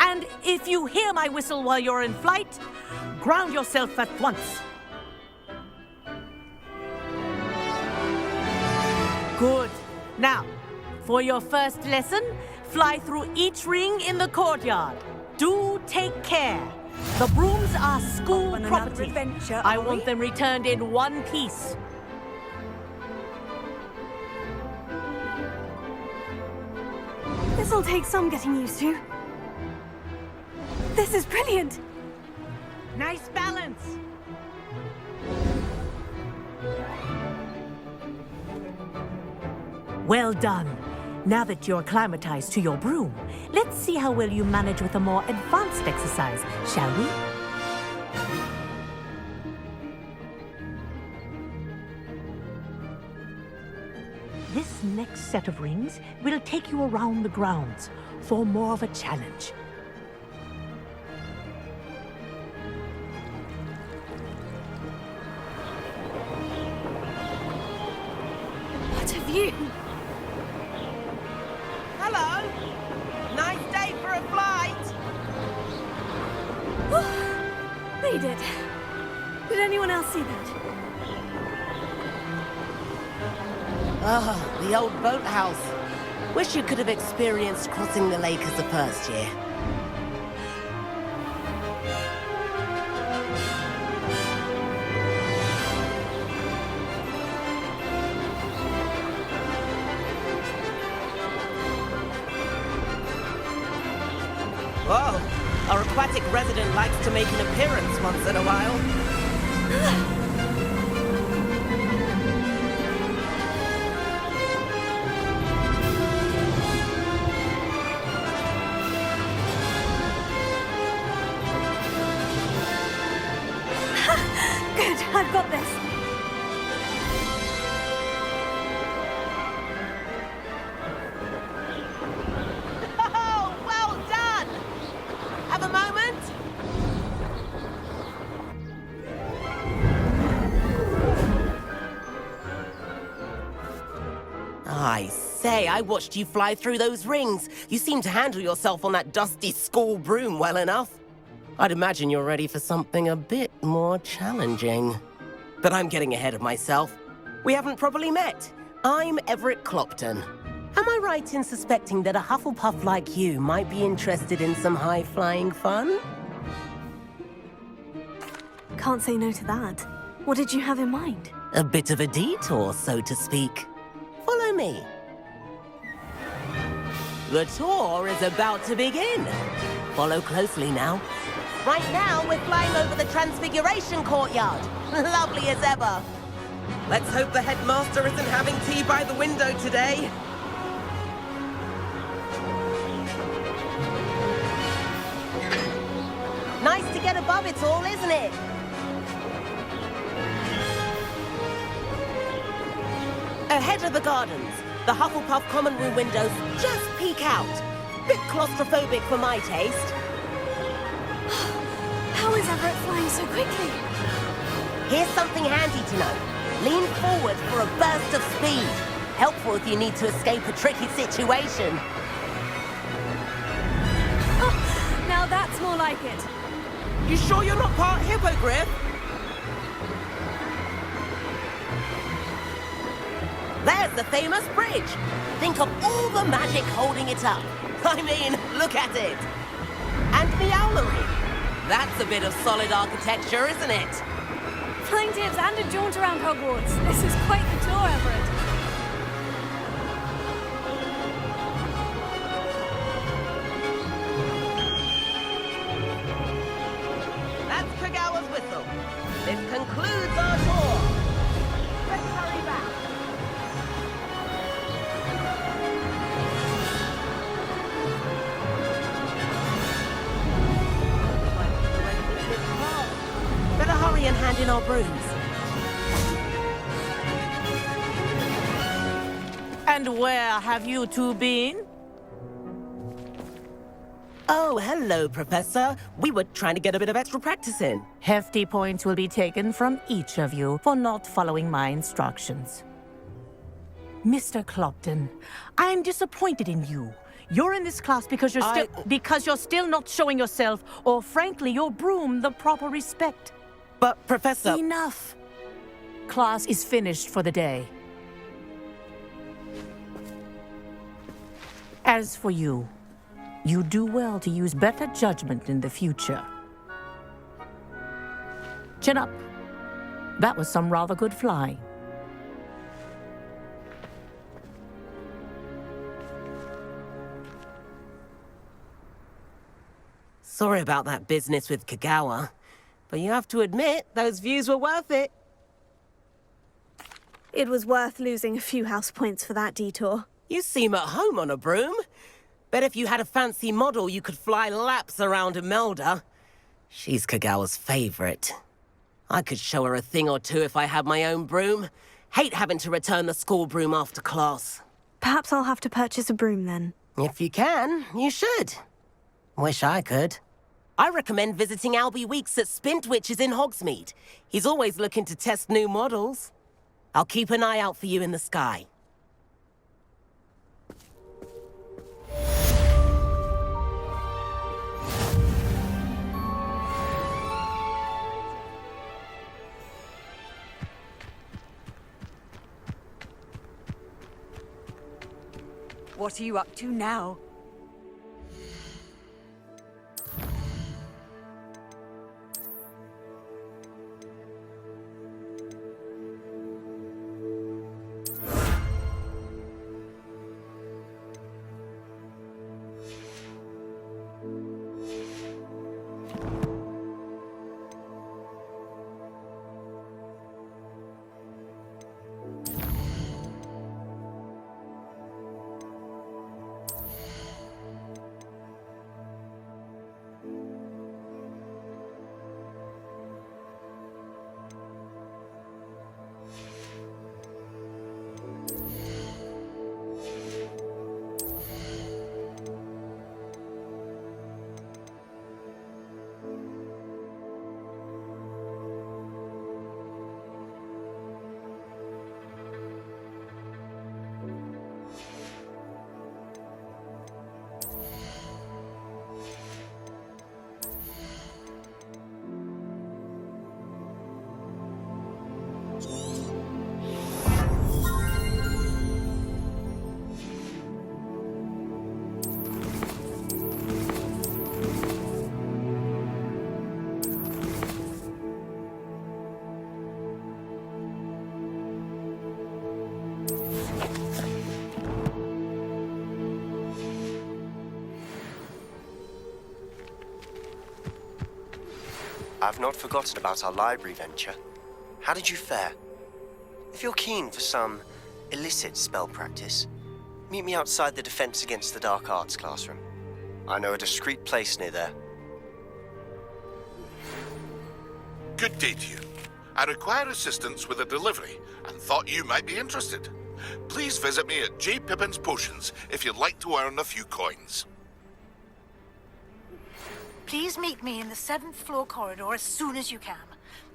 And if you hear my whistle while you're in flight, ground yourself at once. Good. Now, for your first lesson, fly through each ring in the courtyard. Do take care. The brooms are school property. I want them returned in one piece. This'll take some getting used to. This is brilliant. Nice balance. Well done. Now that you're acclimatized to your broom, let's see how well you manage with a more advanced exercise, shall we? This next set of rings will take you around the grounds for more of a challenge. What a view! Hello! Nice day for a flight! Made it. Did anyone else see that? Ah, the old boathouse. Wish you could have experienced crossing the lake as a first year. Whoa, our aquatic resident likes to make an appearance once in a while. Good, I've got this. Oh, well done! Have a moment? I say, I watched you fly through those rings. You seem to handle yourself on that dusty school broom well enough. I'd imagine you're ready for something a bit more challenging. But I'm getting ahead of myself. We haven't properly met. I'm Everett Clopton. Am I right in suspecting that a Hufflepuff like you might be interested in some high-flying fun? Can't say no to that. What did you have in mind? A bit of a detour, so to speak. Follow me. The tour is about to begin. Follow closely now. Right now, we're flying over the Transfiguration Courtyard. Lovely as ever. Let's hope the headmaster isn't having tea by the window today. Nice to get above it all, isn't it? Ahead of the gardens, the Hufflepuff common room windows just peek out. Bit claustrophobic for my taste. How is Everett flying so quickly? Here's something handy to know. Lean forward for a burst of speed. Helpful if you need to escape a tricky situation. Oh, now that's more like it. You sure you're not part hippogriff? There's the famous bridge. Think of all the magic holding it up. I mean, look at it. And the owlery. That's a bit of solid architecture, isn't it? Flying tips and a jaunt around Hogwarts. This is quite the tour, Everett. That's Kagawa's whistle. This concludes our tour. Let's hurry back. Better hurry and hand in our brooms. And where have you two been? Oh, hello, Professor. We were trying to get a bit of extra practice in. Hefty points will be taken from each of you for not following my instructions. Mr. Clopton, I'm disappointed in you. You're in this class because you're still not showing yourself, or frankly, your broom the proper respect. But, Professor... Enough. Class is finished for the day. As for you, you do well to use better judgment in the future. Chin up. That was some rather good flying. Sorry about that business with Kagawa, but you have to admit, those views were worth it. It was worth losing a few house points for that detour. You seem at home on a broom. Bet if you had a fancy model, you could fly laps around Imelda. She's Kagawa's favorite. I could show her a thing or two if I had my own broom. Hate having to return the school broom after class. Perhaps I'll have to purchase a broom then. If you can, you should. Wish I could. I recommend visiting Albie Weeks at Spintwitches in Hogsmeade. He's always looking to test new models. I'll keep an eye out for you in the sky. What are you up to now? I've not forgotten about our library venture. How did you fare? If you're keen for some illicit spell practice, meet me outside the Defense Against the Dark Arts classroom. I know a discreet place near there. Good day to you. I require assistance with a delivery and thought you might be interested. Please visit me at J. Pippin's Potions if you'd like to earn a few coins. Please meet me in the 7th floor corridor as soon as you can.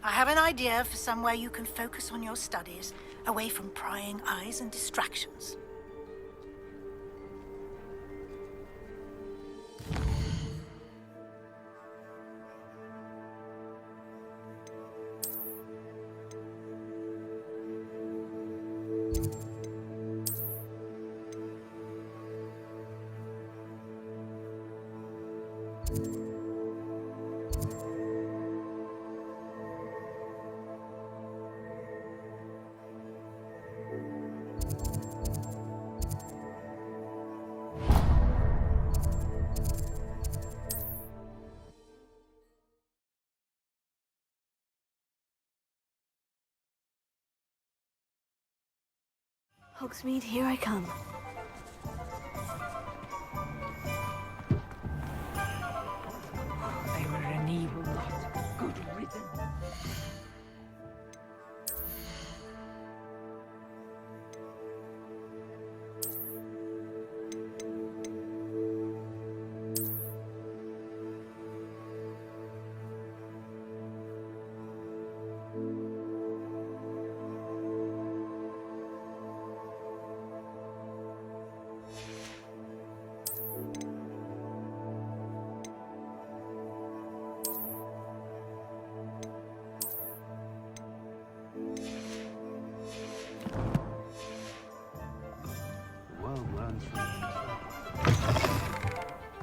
I have an idea for somewhere you can focus on your studies, away from prying eyes and distractions. Hogsmeade, here I come. They were an evil lot. Good riddance.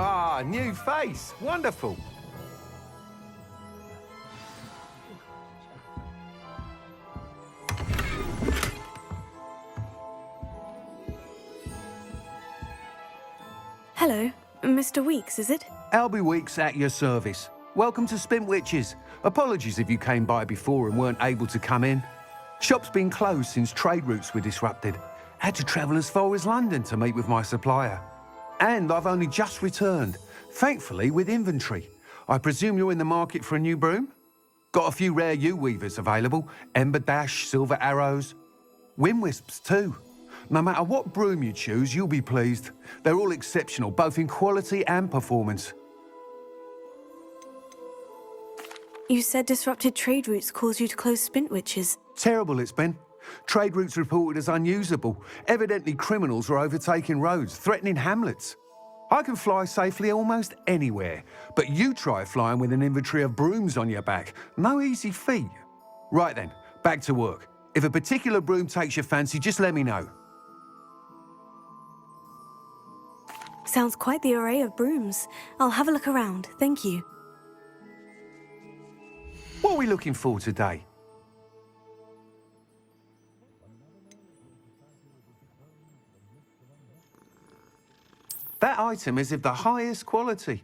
Ah, new face. Wonderful. Hello, Mr. Weeks, is it? Albie Weeks at your service. Welcome to Spintwitches. Apologies if you came by before and weren't able to come in. Shop's been closed since trade routes were disrupted. Had to travel as far as London to meet with my supplier. And I've only just returned, thankfully with inventory. I presume you're in the market for a new broom? Got a few rare yew-weavers available, Ember Dash, Silver Arrows, Wind-Wisps too. No matter what broom you choose, you'll be pleased. They're all exceptional, both in quality and performance. You said disrupted trade routes caused you to close Spintwitches. Terrible it's been. Trade routes reported as unusable. Evidently criminals were overtaking roads, threatening hamlets. I can fly safely almost anywhere, but you try flying with an inventory of brooms on your back. No easy feat. Right then, back to work. If a particular broom takes your fancy, just let me know. Sounds quite the array of brooms. I'll have a look around, thank you. What are we looking for today? That item is of the highest quality.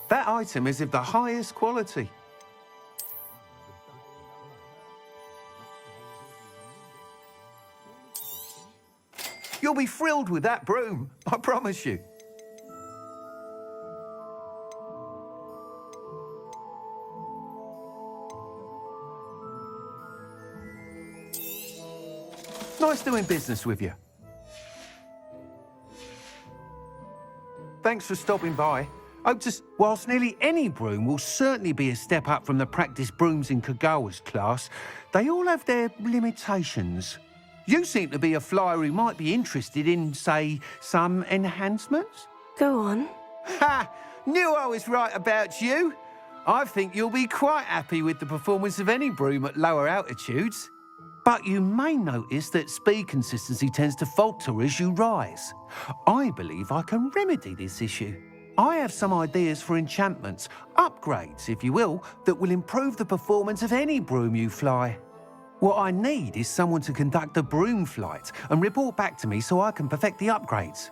That item is of the highest quality. You'll be thrilled with that broom, I promise you. Nice doing business with you. Thanks for stopping by. Whilst nearly any broom will certainly be a step up from the practice brooms in Kagawa's class, they all have their limitations. You seem to be a flyer who might be interested in, say, some enhancements? Go on. Ha! Knew I was right about you. I think you'll be quite happy with the performance of any broom at lower altitudes. But you may notice that speed consistency tends to falter as you rise. I believe I can remedy this issue. I have some ideas for enchantments, upgrades, if you will, that will improve the performance of any broom you fly. What I need is someone to conduct a broom flight and report back to me so I can perfect the upgrades.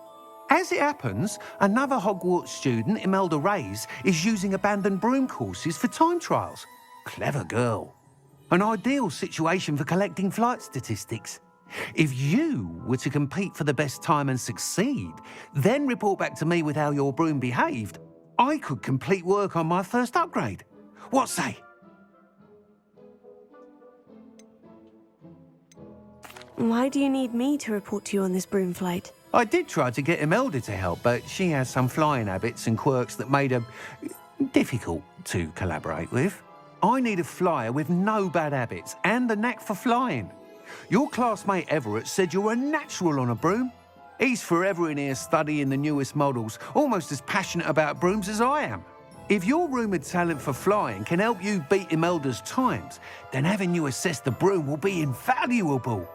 As it happens, another Hogwarts student, Imelda Reyes, is using abandoned broom courses for time trials. Clever girl. An ideal situation for collecting flight statistics. If you were to compete for the best time and succeed, then report back to me with how your broom behaved, I could complete work on my first upgrade. What say? Why do you need me to report to you on this broom flight? I did try to get Imelda to help, but she has some flying habits and quirks that made her difficult to collaborate with. I need a flyer with no bad habits and the knack for flying. Your classmate Everett said you're a natural on a broom. He's forever in here studying the newest models, almost as passionate about brooms as I am. If your rumoured talent for flying can help you beat Imelda's times, then having you assess the broom will be invaluable.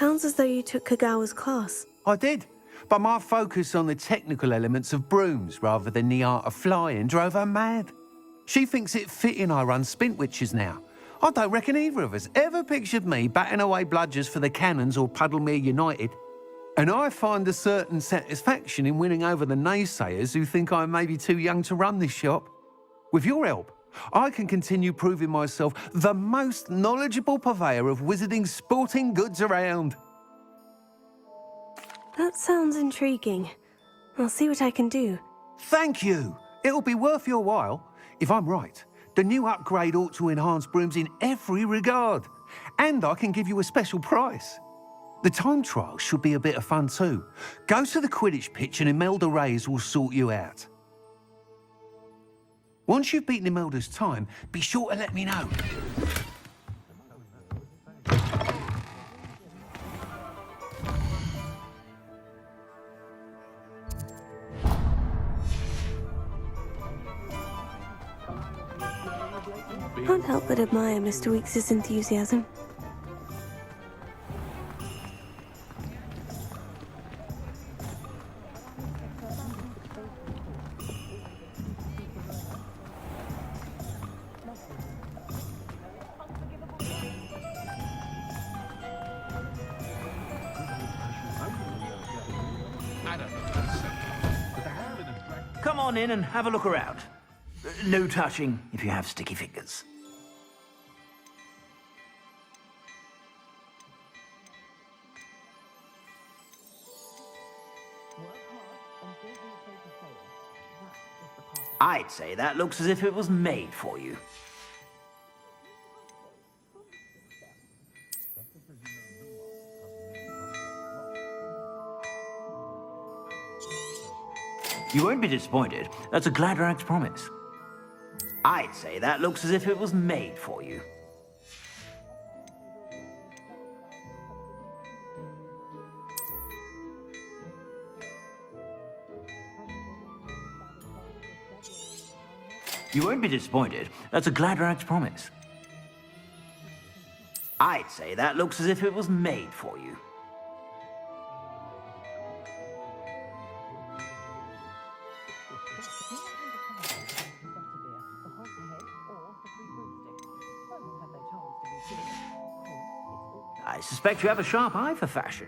Sounds as though you took Kagawa's class. I did, but my focus on the technical elements of brooms rather than the art of flying drove her mad. She thinks it fitting I run Spintwitches now. I don't reckon either of us ever pictured me batting away bludgers for the Cannons or Puddlemere United. And I find a certain satisfaction in winning over the naysayers who think I may be too young to run this shop. With your help, I can continue proving myself the most knowledgeable purveyor of wizarding sporting goods around. That sounds intriguing. I'll see what I can do. Thank you. It'll be worth your while. If I'm right, the new upgrade ought to enhance brooms in every regard. And I can give you a special price. The time trial should be a bit of fun too. Go to the Quidditch pitch and Imelda Reyes will sort you out. Once you've beaten Imelda's time, be sure to let me know. Can't help but admire Mr. Weekes' enthusiasm. Come on in and have a look around. No touching if you have sticky fingers. I'd say that looks as if it was made for you. You won't be disappointed. That's a Gladrag's promise. I'd say that looks as if it was made for you. You won't be disappointed. That's a Gladrag's promise. I'd say that looks as if it was made for you. I suspect you have a sharp eye for fashion.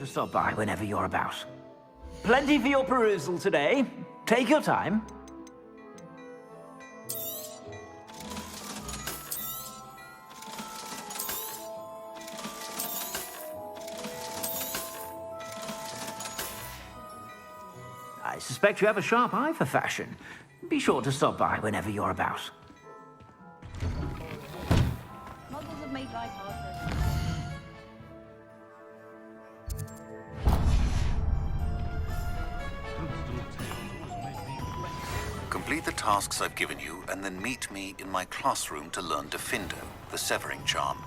to stop by whenever you're about. Plenty for your perusal today. Take your time. I suspect you have a sharp eye for fashion. Be sure to stop by whenever you're about. Muggles have made life hard for us. Complete the tasks I've given you, and then meet me in my classroom to learn Defindo, the severing charm.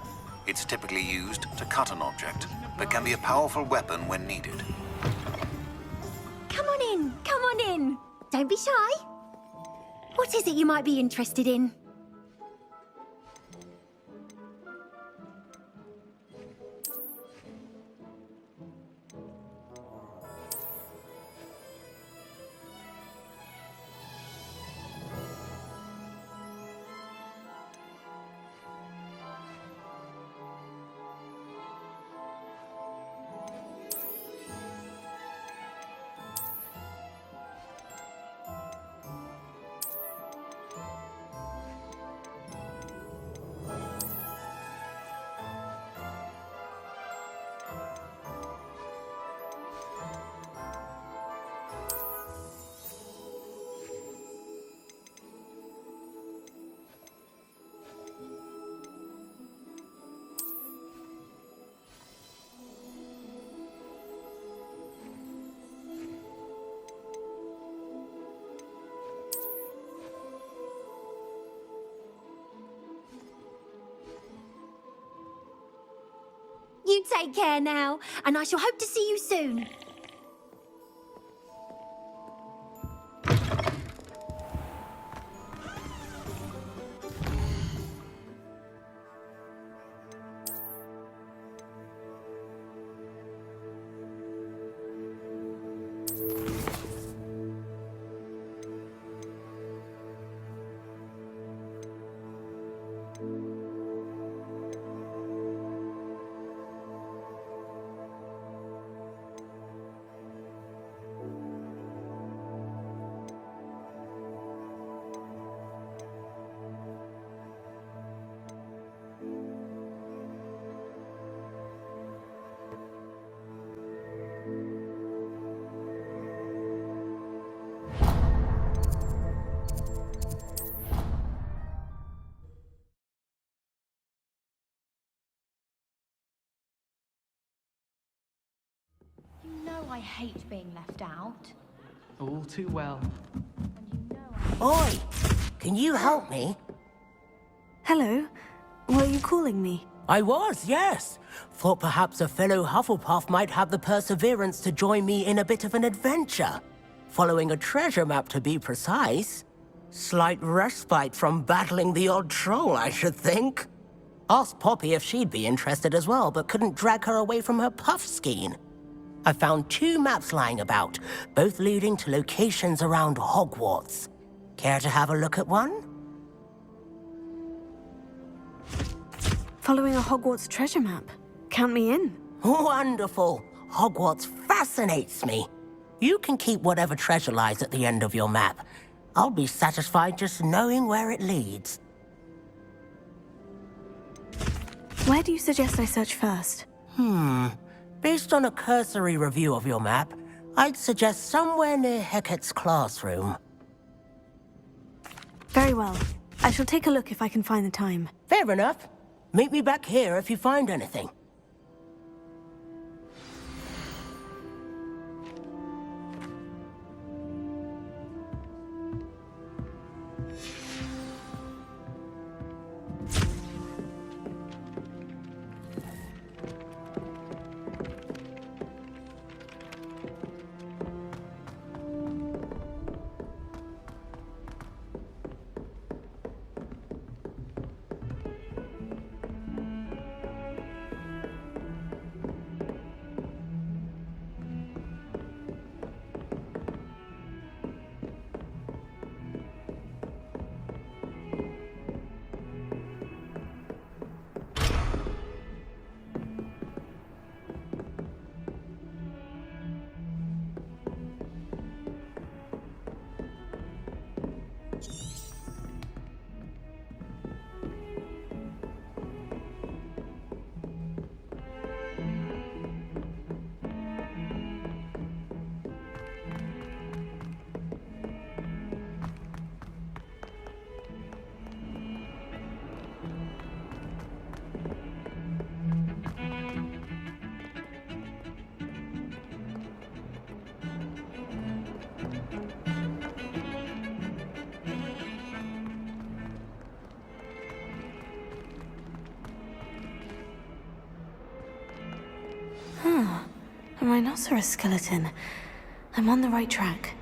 It's typically used to cut an object, but can be a powerful weapon when needed. Come on in, come on in. Don't be shy. What is it you might be interested in? You take care now, and I shall hope to see you soon. You know I hate being left out. All too well. Oi! Can you help me? Hello? Were you calling me? I was, yes. Thought perhaps a fellow Hufflepuff might have the perseverance to join me in a bit of an adventure. Following a treasure map, to be precise. Slight respite from battling the odd troll, I should think. Asked Poppy if she'd be interested as well, but couldn't drag her away from her puff skein. I found 2 maps lying about, both leading to locations around Hogwarts. Care to have a look at one? Following a Hogwarts treasure map. Count me in. Wonderful. Hogwarts fascinates me. You can keep whatever treasure lies at the end of your map. I'll be satisfied just knowing where it leads. Where do you suggest I search first? Based on a cursory review of your map, I'd suggest somewhere near Hecat's classroom. Very well. I shall take a look if I can find the time. Fair enough. Meet me back here if you find anything. rhinoceros skeleton. I'm on the right track.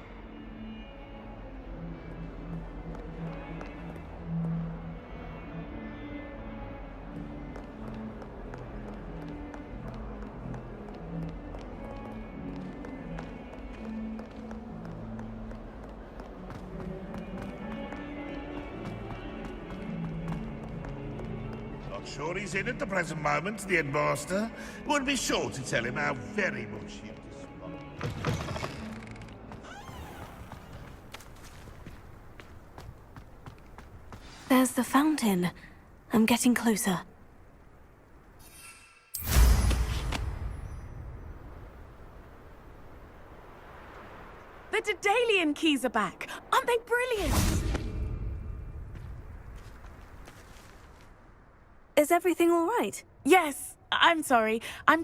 Not sure he's in at the present moment, the headmaster. Would be sure to tell him how very much you despise. There's the fountain. I'm getting closer. The Daedalian keys are back. Aren't they brilliant? Is everything all right? Yes. I'm sorry. I'm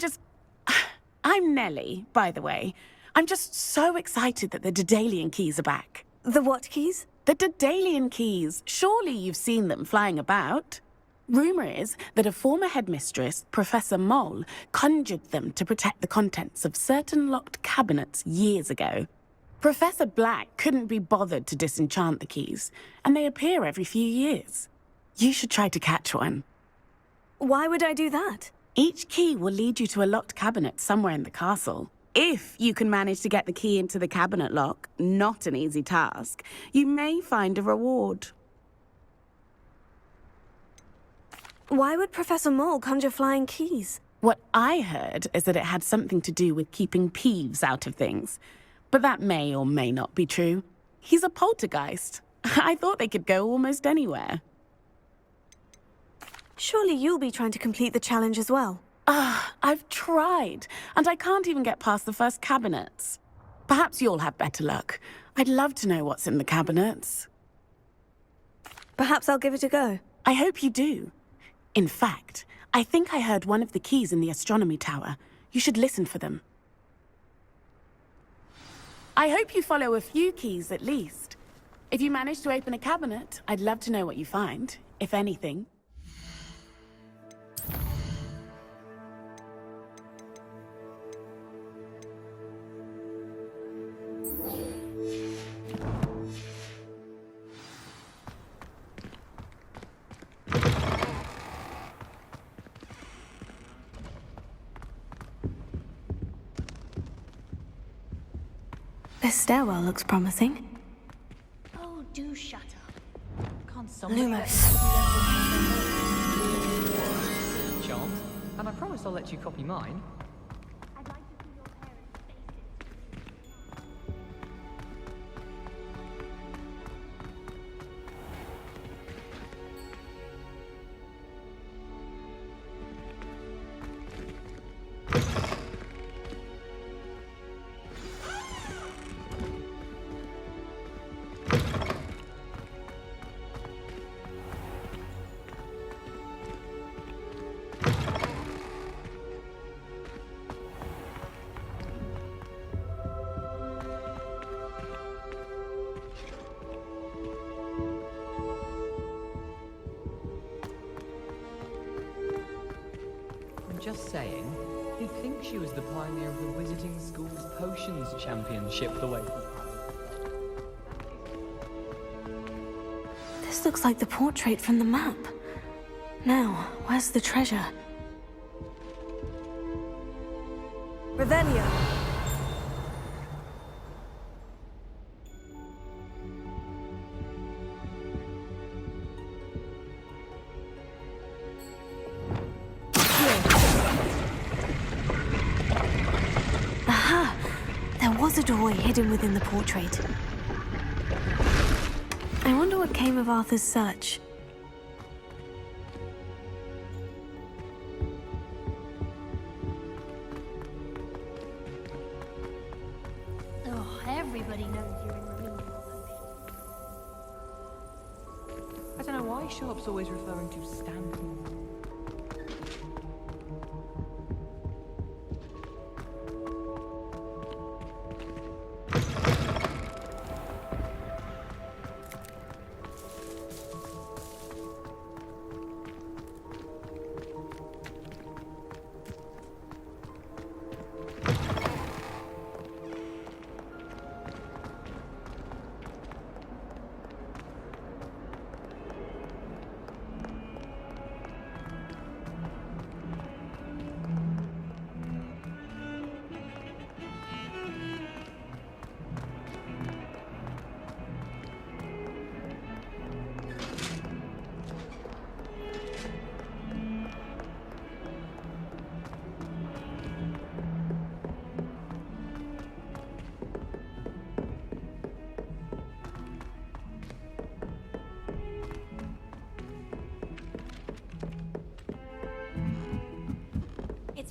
Nellie, by the way. I'm just so excited that the Daedalian keys are back. The what keys? The Daedalian keys. Surely you've seen them flying about. Rumour is that a former headmistress, Professor Mole, conjured them to protect the contents of certain locked cabinets years ago. Professor Black couldn't be bothered to disenchant the keys, and they appear every few years. You should try to catch one. Why would I do that? Each key will lead you to a locked cabinet somewhere in the castle. If you can manage to get the key into the cabinet lock, not an easy task, you may find a reward. Why would Professor Mole conjure flying keys? What I heard is that it had something to do with keeping Peeves out of things. But that may or may not be true. He's a poltergeist. I thought they could go almost anywhere. Surely you'll be trying to complete the challenge as well. I've tried, and I can't even get past the first cabinets. Perhaps you'll have better luck. I'd love to know what's in the cabinets. Perhaps I'll give it a go. I hope you do. In fact, I think I heard one of the keys in the astronomy tower. You should listen for them. I hope you follow a few keys at least. If you manage to open a cabinet, I'd love to know what you find, if anything. This stairwell looks promising. Oh, do shut up. Can't somebody... Lumos. Charmed. And I promise I'll let you copy mine. Just saying, you'd think she was the pioneer of the Wizarding School's Potions Championship the way. This looks like the portrait from the map. Now, where's the treasure? Revelio. A doorway hidden within the portrait. I wonder what came of Arthur's search. Oh, everybody knows you're in the middle. I don't know why Sharp's always referring to Stanton.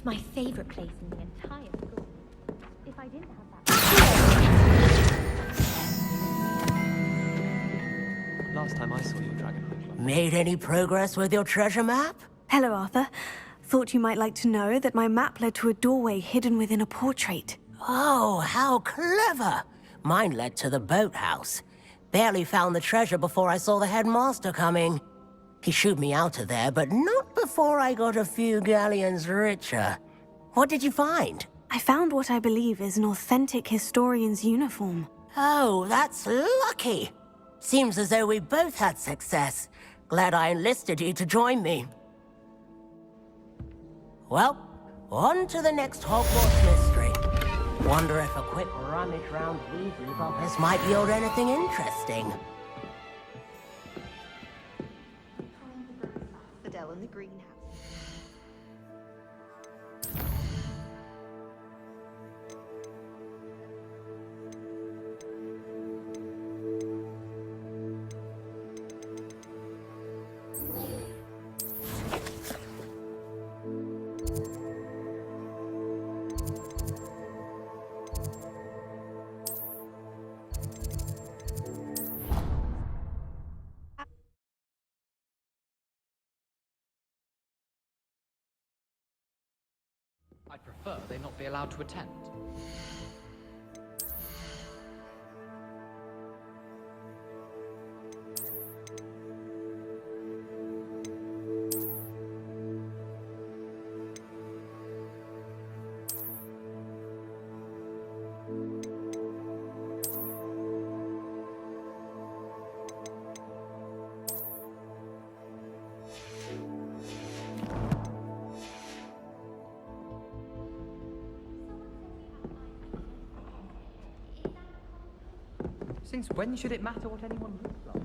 my favorite place in the entire school. If I didn't have that... Last time I saw your dragon hunt. Made any progress with your treasure map? Hello, Arthur. Thought you might like to know that my map led to a doorway hidden within a portrait. Oh, how clever! Mine led to the boathouse. Barely found the treasure before I saw the headmaster coming. He shooed me out of there, but not before I got a few galleons richer. What did you find? I found what I believe is an authentic historian's uniform. Oh, that's lucky. Seems as though we both had success. Glad I enlisted you to join me. Well, on to the next Hogwarts mystery. Wonder if a quick rummage round Weasley's office might yield anything interesting. Fidel in the greenhouse. I'd prefer they not be allowed to attend. Since when should it matter what anyone looks like?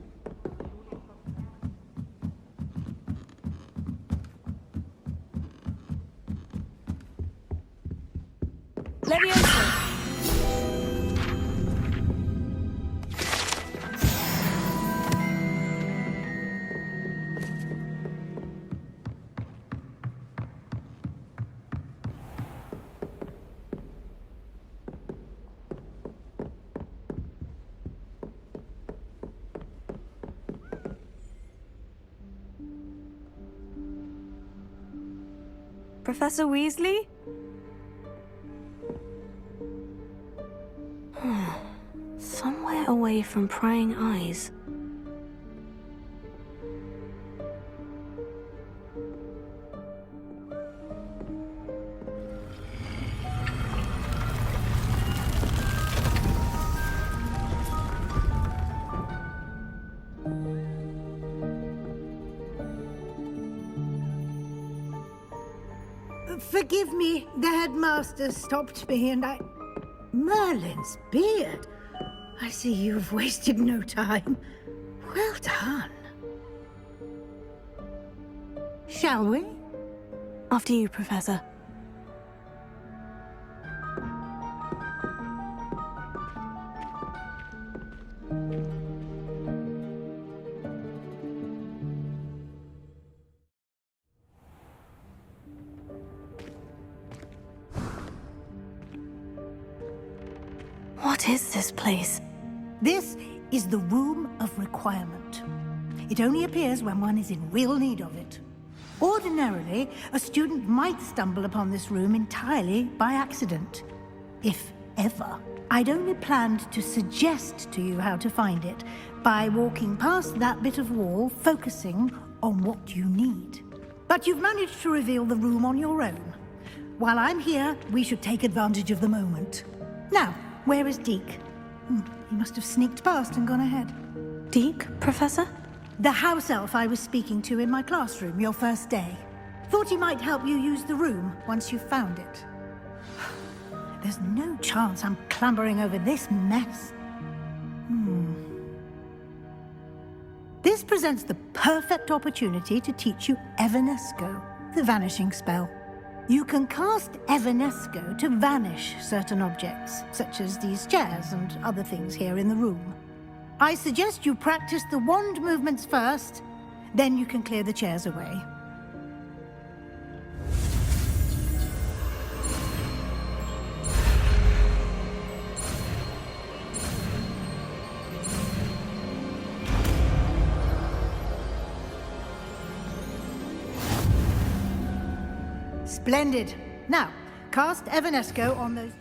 Leviosa! Professor Weasley? Somewhere away from prying eyes. Forgive me, the headmaster stopped me and I... Merlin's beard. I see you've wasted no time. Well done. Shall we? After you, Professor. What is this place? This is the Room of Requirement. It only appears when one is in real need of it. Ordinarily, a student might stumble upon this room entirely by accident. If ever. I'd only planned to suggest to you how to find it by walking past that bit of wall, focusing on what you need. But you've managed to reveal the room on your own. While I'm here, we should take advantage of the moment. Now, where is Deke? He must have sneaked past and gone ahead. Deke, Professor? The house elf I was speaking to in my classroom your first day. Thought he might help you use the room once you've found it. There's no chance I'm clambering over this mess. This presents the perfect opportunity to teach you Evanesco, the vanishing spell. You can cast Evanesco to vanish certain objects, such as these chairs and other things here in the room. I suggest you practice the wand movements first, then you can clear the chairs away. Splendid. Now, cast Evanesco on those...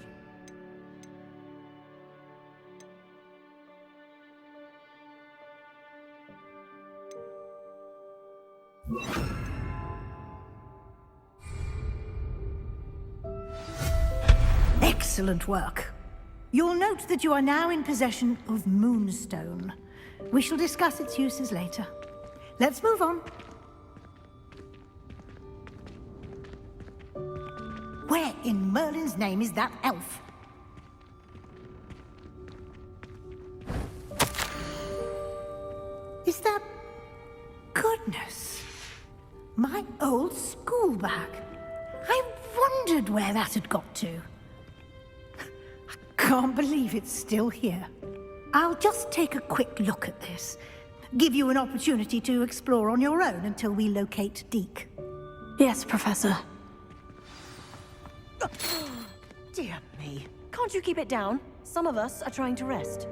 Excellent work. You'll note that you are now in possession of Moonstone. We shall discuss its uses later. Let's move on. Where in Merlin's name is that elf? Is that... Goodness. My old school bag. I wondered where that had got to. I can't believe it's still here. I'll just take a quick look at this. Give you an opportunity to explore on your own until we locate Deke. Yes, Professor. Dear me. Can't you keep it down? Some of us are trying to rest.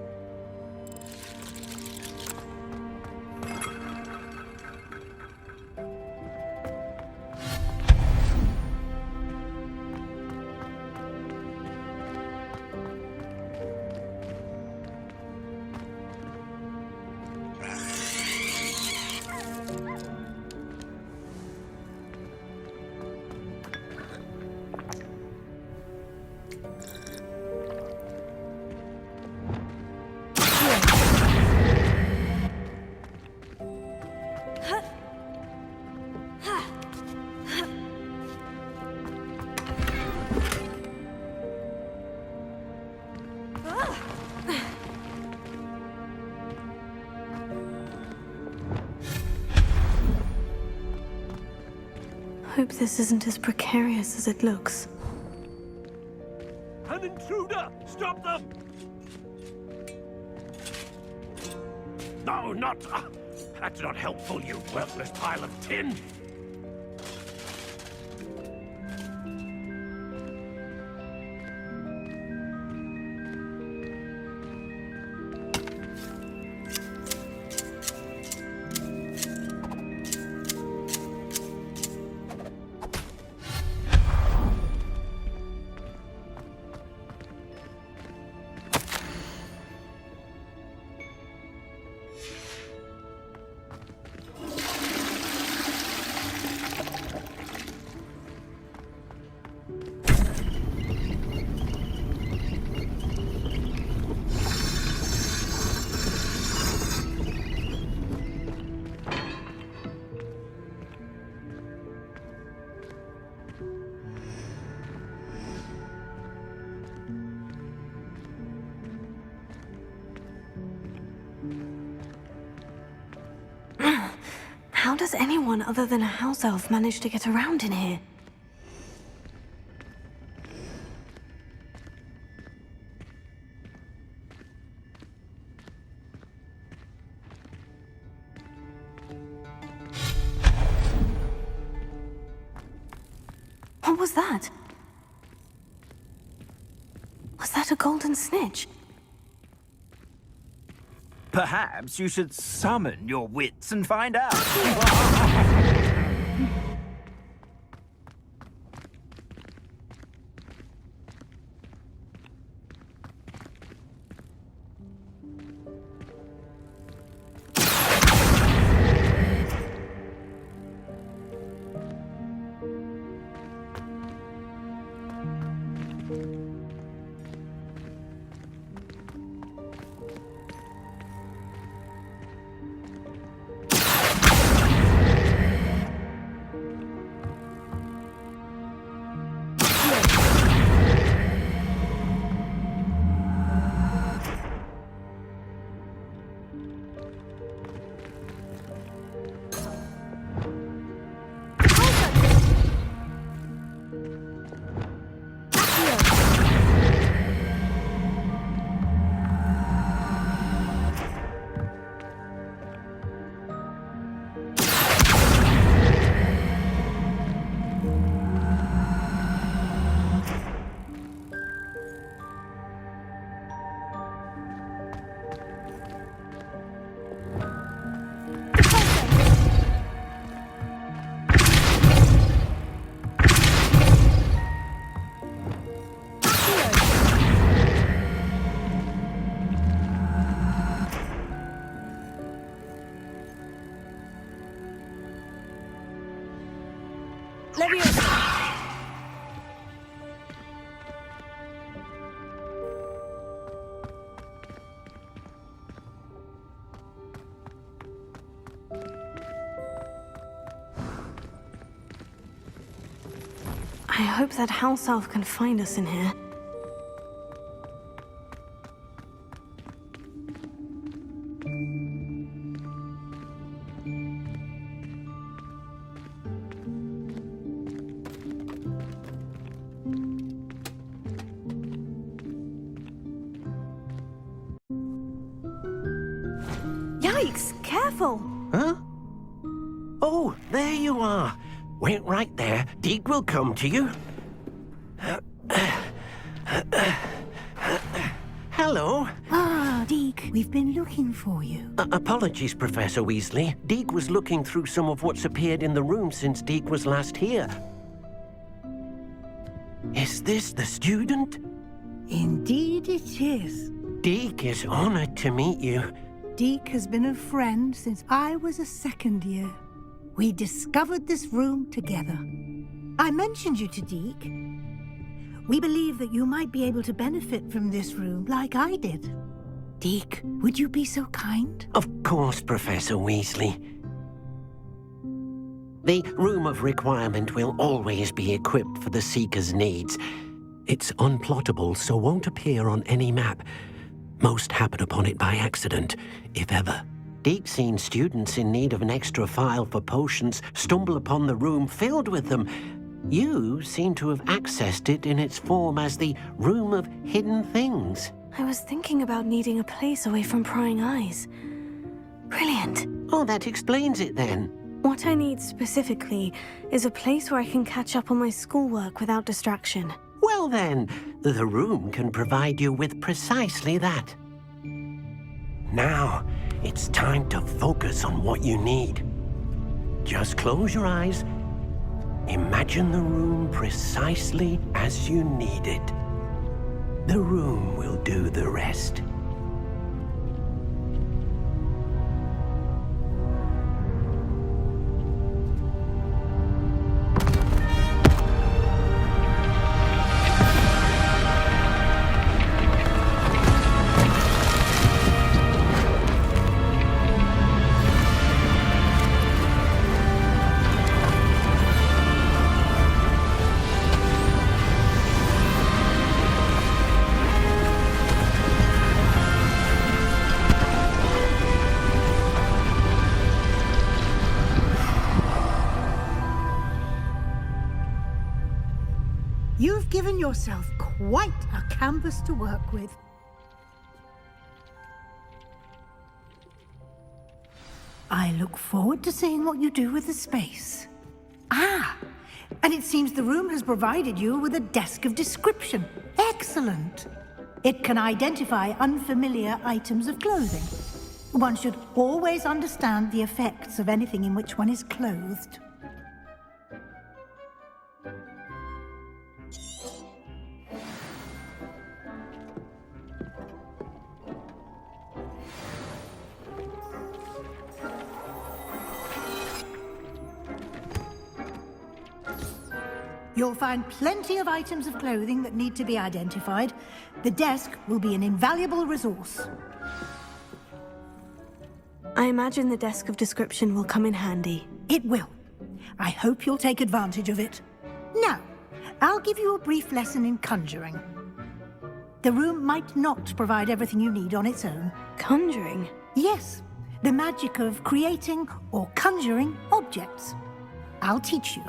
Hope this isn't as precarious as it looks. An intruder! Stop them! No, not... that's not helpful, you worthless pile of tin! How does anyone other than a house elf manage to get around in here? What was that? Was that a golden snitch? Perhaps you should summon your wits and find out. I hope that house elf can find us in here. Yikes! Careful! Huh? Oh, there you are. Wait right there. Deke will come to you. Hello. Ah, Deke, we've been looking for you. Apologies, Professor Weasley. Deke was looking through some of what's appeared in the room since Deke was last here. Is this the student? Indeed it is. Deke is honored to meet you. Deke has been a friend since I was a second year. We discovered this room together. I mentioned you to Deke. We believe that you might be able to benefit from this room like I did. Deke, would you be so kind? Of course, Professor Weasley. The Room of Requirement will always be equipped for the Seeker's needs. It's unplottable, so won't appear on any map. Most happen upon it by accident, if ever. Deke's seen students in need of an extra file for potions stumble upon the room filled with them. You seem to have accessed it in its form as the Room of Hidden Things. I was thinking about needing a place away from prying eyes. Brilliant. Oh, that explains it then. What I need specifically is a place where I can catch up on my schoolwork without distraction. Well then, the room can provide you with precisely that. Now, it's time to focus on what you need. Just close your eyes. Imagine the room precisely as you need it. The room will do the rest. You've given yourself quite a canvas to work with. I look forward to seeing what you do with the space. Ah, and it seems the room has provided you with a desk of description. Excellent. It can identify unfamiliar items of clothing. One should always understand the effects of anything in which one is clothed. You'll find plenty of items of clothing that need to be identified. The desk will be an invaluable resource. I imagine the desk of description will come in handy. It will. I hope you'll take advantage of it. Now, I'll give you a brief lesson in conjuring. The room might not provide everything you need on its own. Conjuring? Yes, the magic of creating or conjuring objects. I'll teach you.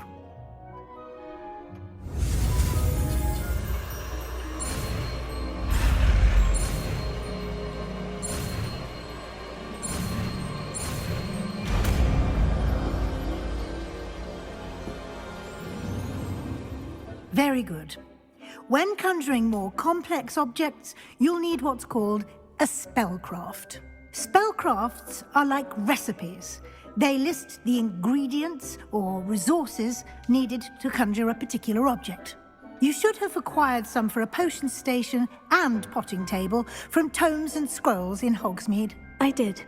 Very good. When conjuring more complex objects, you'll need what's called a spellcraft. Spellcrafts are like recipes. They list the ingredients or resources needed to conjure a particular object. You should have acquired some for a potion station and potting table from tomes and scrolls in Hogsmeade. I did.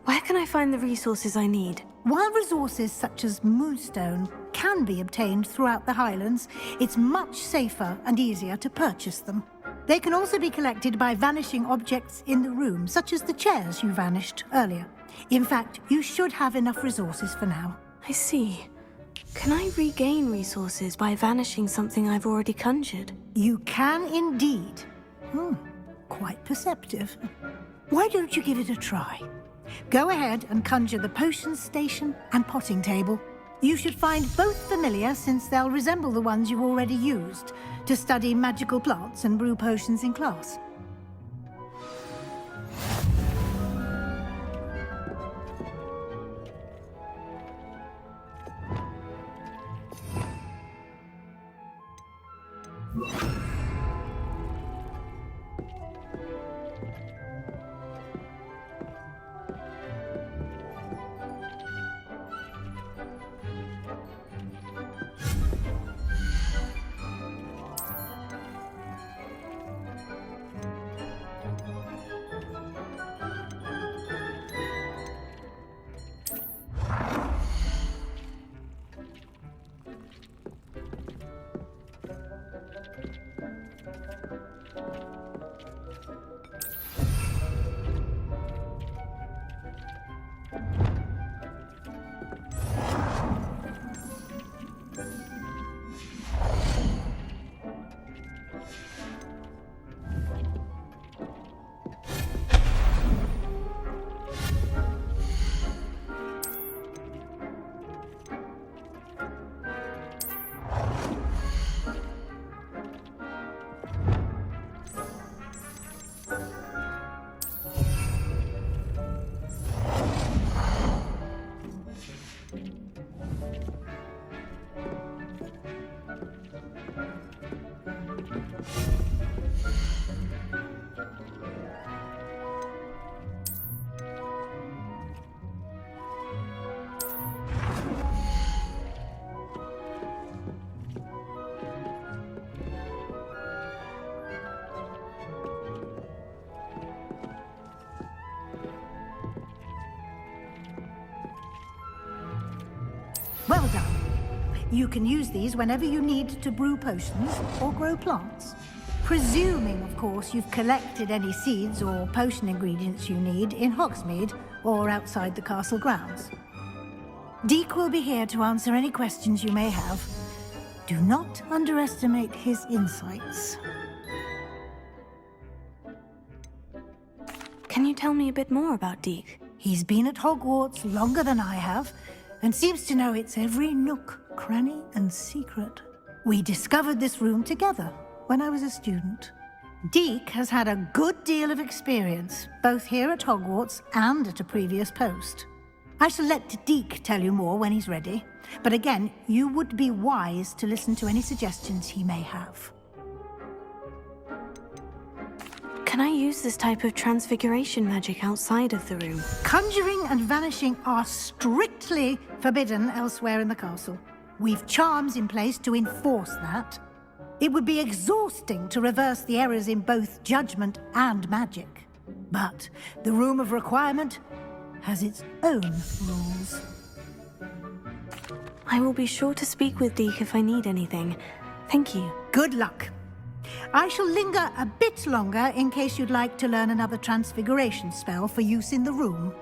Where can I find the resources I need? While resources such as moonstone can be obtained throughout the Highlands, it's much safer and easier to purchase them. They can also be collected by vanishing objects in the room, such as the chairs you vanished earlier. In fact, you should have enough resources for now. I see. Can I regain resources by vanishing something I've already conjured? You can indeed. Quite perceptive. Why don't you give it a try? Go ahead and conjure the potions station and potting table. You should find both familiar, since they'll resemble the ones you've already used to study magical plants and brew potions in class. Well done. You can use these whenever you need to brew potions or grow plants. Presuming, of course, you've collected any seeds or potion ingredients you need in Hogsmeade or outside the castle grounds. Deek will be here to answer any questions you may have. Do not underestimate his insights. Can you tell me a bit more about Deek? He's been at Hogwarts longer than I have, and seems to know its every nook, cranny, and secret. We discovered this room together when I was a student. Deek has had a good deal of experience, both here at Hogwarts and at a previous post. I shall let Deek tell you more when he's ready, but again, you would be wise to listen to any suggestions he may have. Can I use this type of transfiguration magic outside of the room? Conjuring and vanishing are strictly forbidden elsewhere in the castle. We've charms in place to enforce that. It would be exhausting to reverse the errors in both judgment and magic. But the Room of Requirement has its own rules. I will be sure to speak with Deek if I need anything. Thank you. Good luck. I shall linger a bit longer in case you'd like to learn another transfiguration spell for use in the room.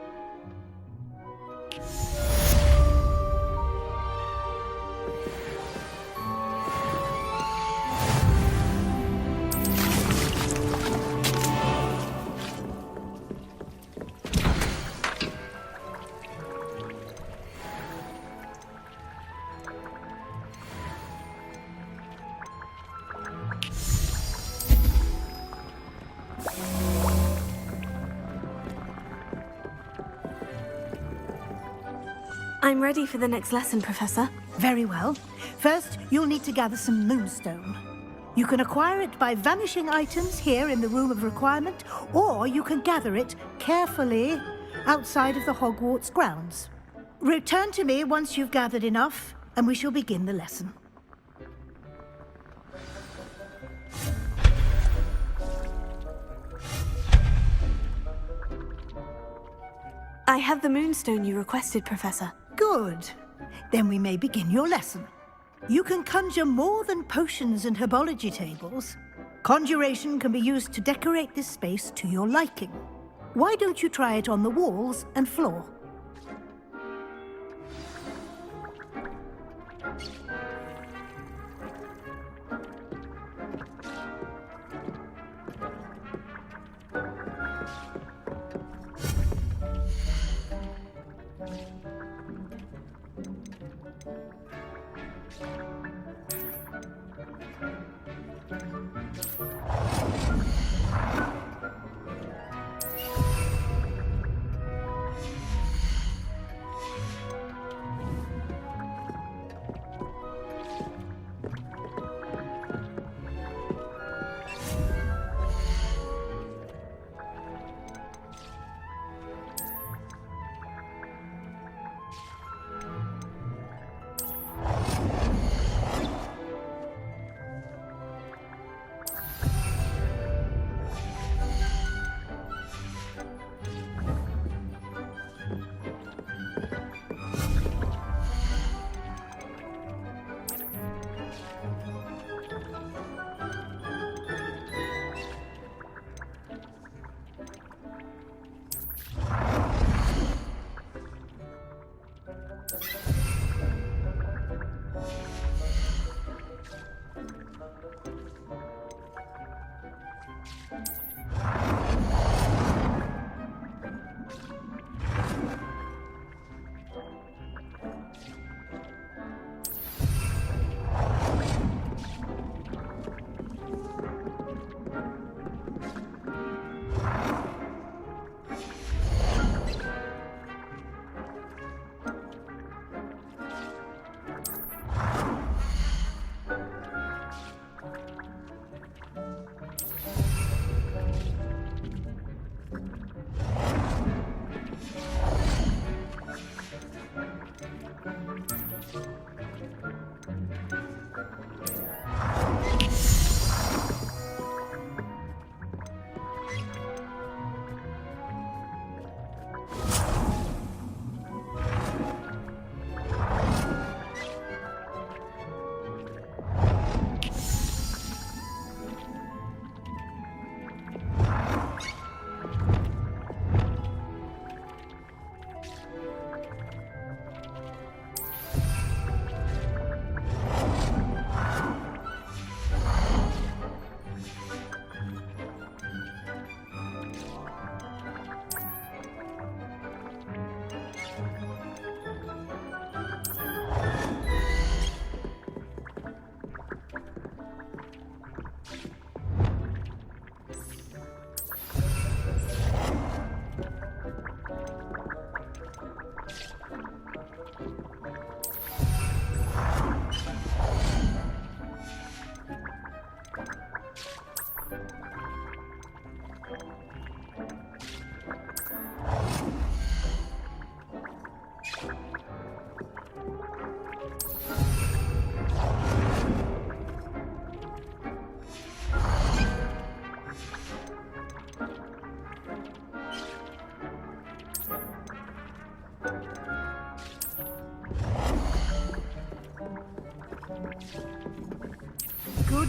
I'm ready for the next lesson, Professor. Very well. First, you'll need to gather some moonstone. You can acquire it by vanishing items here in the Room of Requirement, or you can gather it carefully outside of the Hogwarts grounds. Return to me once you've gathered enough, and we shall begin the lesson. I have the moonstone you requested, Professor. Good. Then we may begin your lesson. You can conjure more than potions and herbology tables. Conjuration can be used to decorate this space to your liking. Why don't you try it on the walls and floor?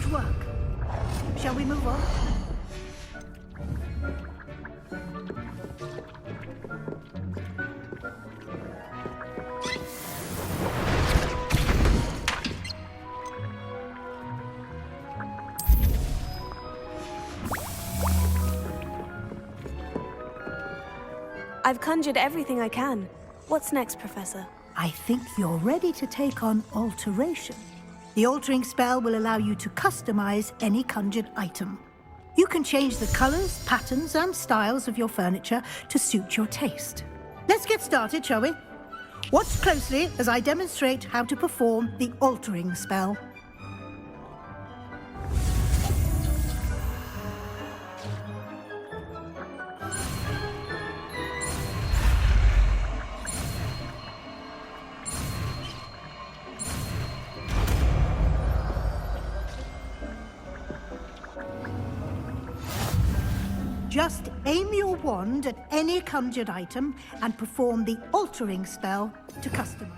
Good work. Shall we move on? I've conjured everything I can. What's next, Professor? I think you're ready to take on alteration. The altering spell will allow you to customize any conjured item. You can change the colors, patterns, and styles of your furniture to suit your taste. Let's get started, shall we? Watch closely as I demonstrate how to perform the altering spell. Just aim your wand at any conjured item and perform the altering spell to customize it.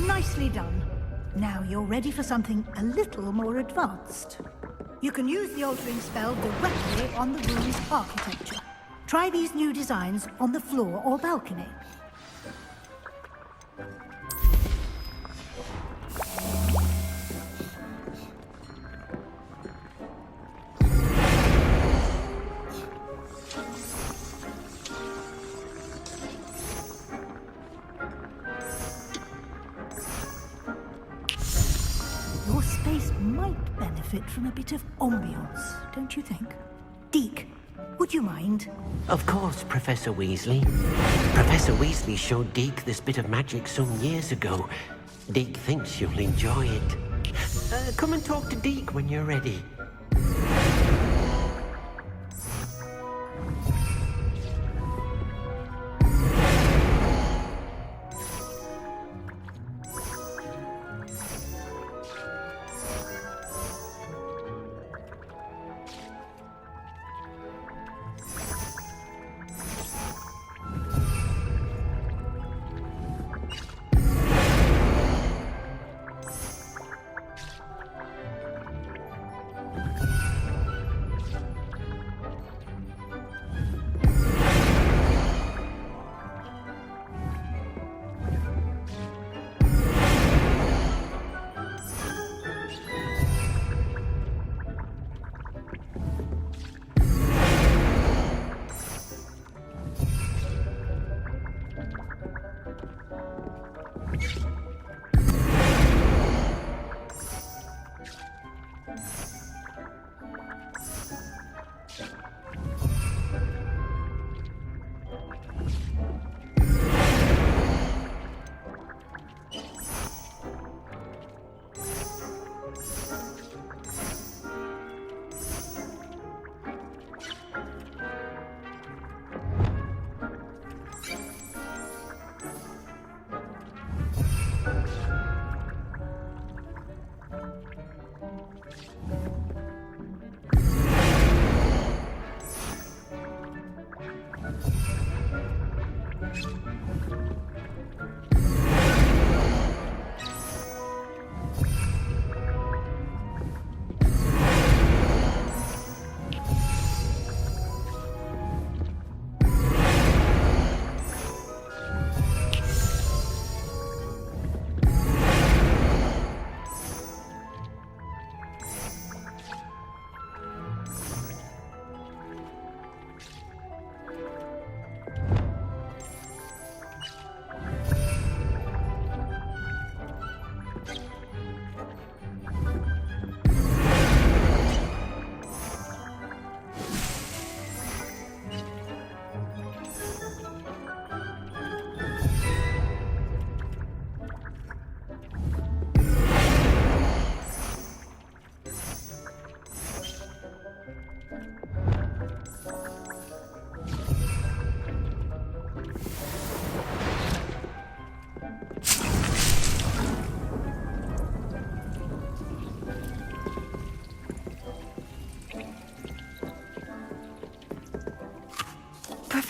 Nicely done. Now you're ready for something a little more advanced. You can use the altering spell directly on the room's architecture. Try these new designs on the floor or balcony. Your space might benefit from a bit of ambiance, don't you think? Deke, would you mind? Of course, Professor Weasley. Professor Weasley showed Deke this bit of magic some years ago. Deke thinks you'll enjoy it. Come and talk to Deke when you're ready.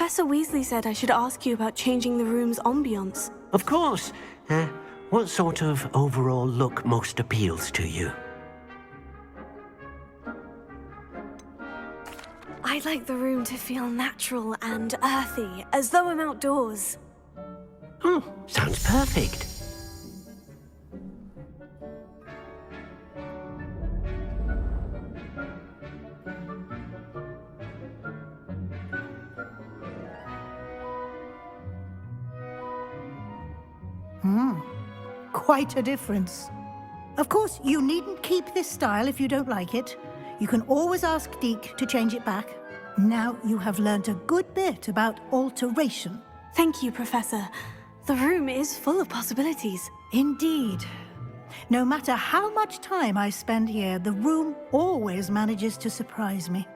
Professor Weasley said I should ask you about changing the room's ambiance. Of course. What sort of overall look most appeals to you? I'd like the room to feel natural and earthy, as though I'm outdoors. Oh, sounds perfect. Quite a difference. Of course, you needn't keep this style if you don't like it. You can always ask Deke to change it back. Now you have learnt a good bit about alteration. Thank you, Professor. The room is full of possibilities. Indeed. No matter how much time I spend here, the room always manages to surprise me.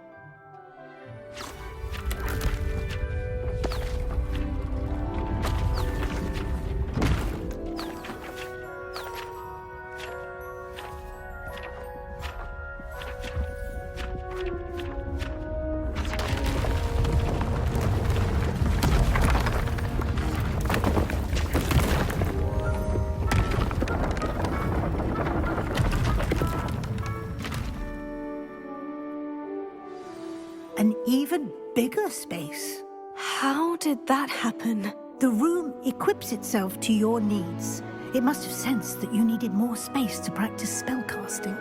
An even bigger space. How did that happen? The room equips itself to your needs. It must have sensed that you needed more space to practice spellcasting.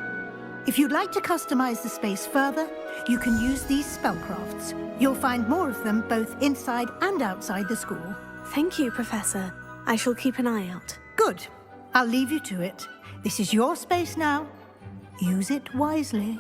If you'd like to customize the space further, you can use these spellcrafts. You'll find more of them both inside and outside the school. Thank you, Professor. I shall keep an eye out. Good. I'll leave you to it. This is your space now. Use it wisely.